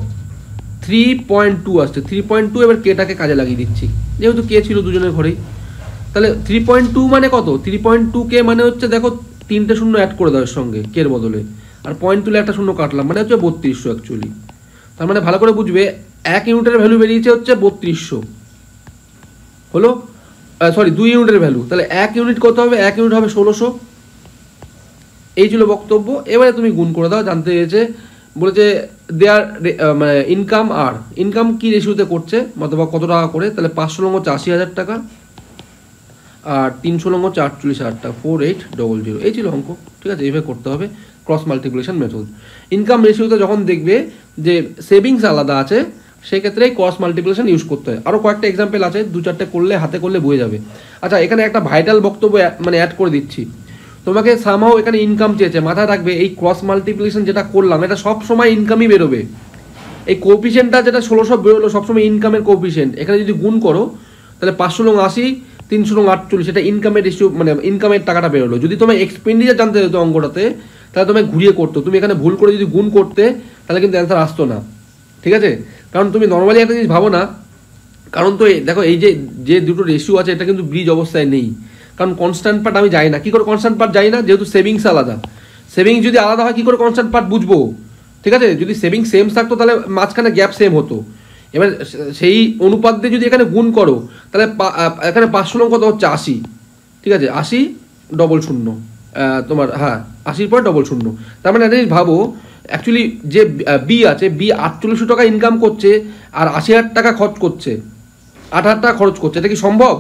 3.2 আসছে, 3.2। এবার কেটাকে কাজে লাগিয়ে দিচ্ছি, যেহেতু কে ছিল দুজনের ঘরেই। তাহলে 3.2 মানে কত, 3.2K মানে হচ্ছে দেখো 3টে শূন্য অ্যাড করে দাও এর সঙ্গে কের বদলে, আর পয়েন্ট তুলে একটা শূন্য কাটলাম মানে হচ্ছে 3200 অ্যাকচুয়ালি। তার মানে ভালো করে বুঝবে 1 ইউনিটের ভ্যালু বেরিয়েছে হচ্ছে 3200 হলো, সরি 2 ইউনিটের ভ্যালু, তাহলে 1 ইউনিট কত হবে, 1 ইউনিট হবে 1600। এই ছিল বক্তব্য। এবারে তুমি গুণ করে দাও, জানতে চেয়েছে বলেছে দেয়ার মানে ইনকাম কি রেশিওতে করছে অথবা কত টাকা করে, তাহলে 500 লং হচ্ছে 80,000 টাকা আর 300 লং হচ্ছে 48,000 টাকা, 4800। এই ছিল অঙ্ক, ঠিক আছে, এইভাবে করতে হবে ক্রস মাল্টিপ্লিকেশন মেথড। ইনকাম রেশিওতে যখন দেখবে যে সেভিংস আলাদা আছে সেক্ষেত্রে ক্রস মাল্টিপ্লিকেশন ইউজ করতে হয়। আরও কয়েকটা এক্সাম্পল আছে, 2-4টে করলে হাতে করলে বুঝে যাবে। আচ্ছা, এখানে একটা ভাইটাল বক্তব্য মানে অ্যাড করে দিচ্ছি, তোমাকে সামহাও এখানে ইনকাম চেয়েছে, মাথায় রাখবে এই ক্রস মাল্টিপ্লিকেশন যেটা করলাম এটা সব সময় ইনকামই বেরোবে। এই কোপিসেন্টটা যেটা 1600 বেরোলো সবসময় ইনকামের কোপিসেন্ট, এখানে যদি গুণ করো তাহলে 500 লং 80, 300 লং 48, সেটা ইনকামের রেশিও মানে ইনকামের টাকাটা বেরোলো। যদি তোমার এক্সপেন্ডিচার জানতে হতো অঙ্কটাতে তাহলে তোমায় ঘুরিয়ে করতো, তুমি এখানে ভুল করে যদি গুণ করতে তাহলে কিন্তু অ্যান্সার আসতো না, ঠিক আছে। কারণ তুমি নর্মালি একটা জিনিস ভাবো না, কারণ তো দেখো এই যে দুটো রেশিও আছে এটা কিন্তু ব্রিজ অবস্থায় নেই, কারণ কনস্ট্যান্ট পার্ট আমি যাই না। কী করে কনস্ট্যান্ট পার্ট যাই না, যেহেতু সেভিংস আলাদা। সেভিংস যদি আলাদা হয় কী করে কনস্ট্যান্ট পার্ট বুঝবো, ঠিক আছে। যদি সেভিংস সেম থাকতো তাহলে মাঝখানে গ্যাপ সেম হতো। এবার সেই অনুপাত দিয়ে যদি এখানে গুণ করো তাহলে এখানে 500 লং কত হচ্ছে 80, ঠিক আছে, 80,000 তোমার, হ্যাঁ 80 পর 000। তার মানে একটা জিনিস ভাবো, অ্যাকচুয়ালি যে বি আছে, বি 4800 টাকা ইনকাম করছে আর 80,000 টাকা খরচ করছে, 8,000 টাকা খরচ করছে, এটা কি সম্ভব?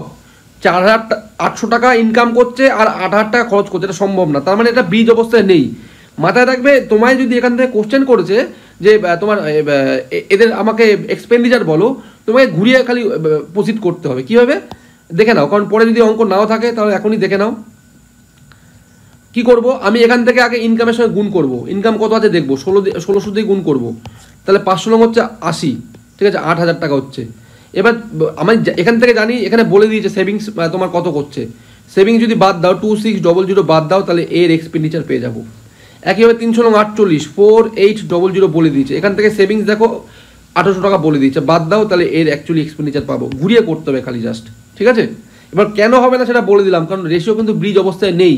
4,800 টাকা ইনকাম করছে আর 8,000 টাকা খরচ করছে, এটা সম্ভব না। তার মানে এটা ব্রিজ অবস্থায় নেই। মাথায় রাখবে, তোমায় যদি এখান থেকে কোশ্চেন করেছে যে তোমার এদের আমাকে এক্সপেন্ডিচার বলো, তোমাকে ঘুরিয়ে খালি প্রসিড করতে হবে। কীভাবে দেখে নাও, কারণ পরে যদি অঙ্ক নাও থাকে তাহলে এখনই দেখে নাও। কি করব, আমি এখান থেকে আগে ইনকামের সঙ্গে গুণ করব, ইনকাম কত আছে দেখবো, 1600 দিয়ে গুণ করব, তাহলে 500 লং হচ্ছে 80, ঠিক আছে, 8,000 টাকা হচ্ছে। এবার আমি এখান থেকে জানি, এখানে বলে দিয়েছে সেভিংস তোমার কত করছে, সেভিংস যদি বাদ দাও 2600 বাদ দাও তাহলে এর এক্সপেন্ডিচার পেয়ে যাবো। একইভাবে 300 লং 48, 4800 বলে দিয়েছে, এখান থেকে সেভিংস দেখো 800 টাকা বলে দিয়েছে, বাদ দাও তাহলে এর অ্যাকচুয়ালি এক্সপেন্ডিচার পাবো। ঘুরিয়ে করতে হবে খালি জাস্ট, ঠিক আছে। এবার কেন হবে না সেটা বলে দিলাম, কারণ রেশিও কিন্তু ব্রিজ অবস্থায় নেই।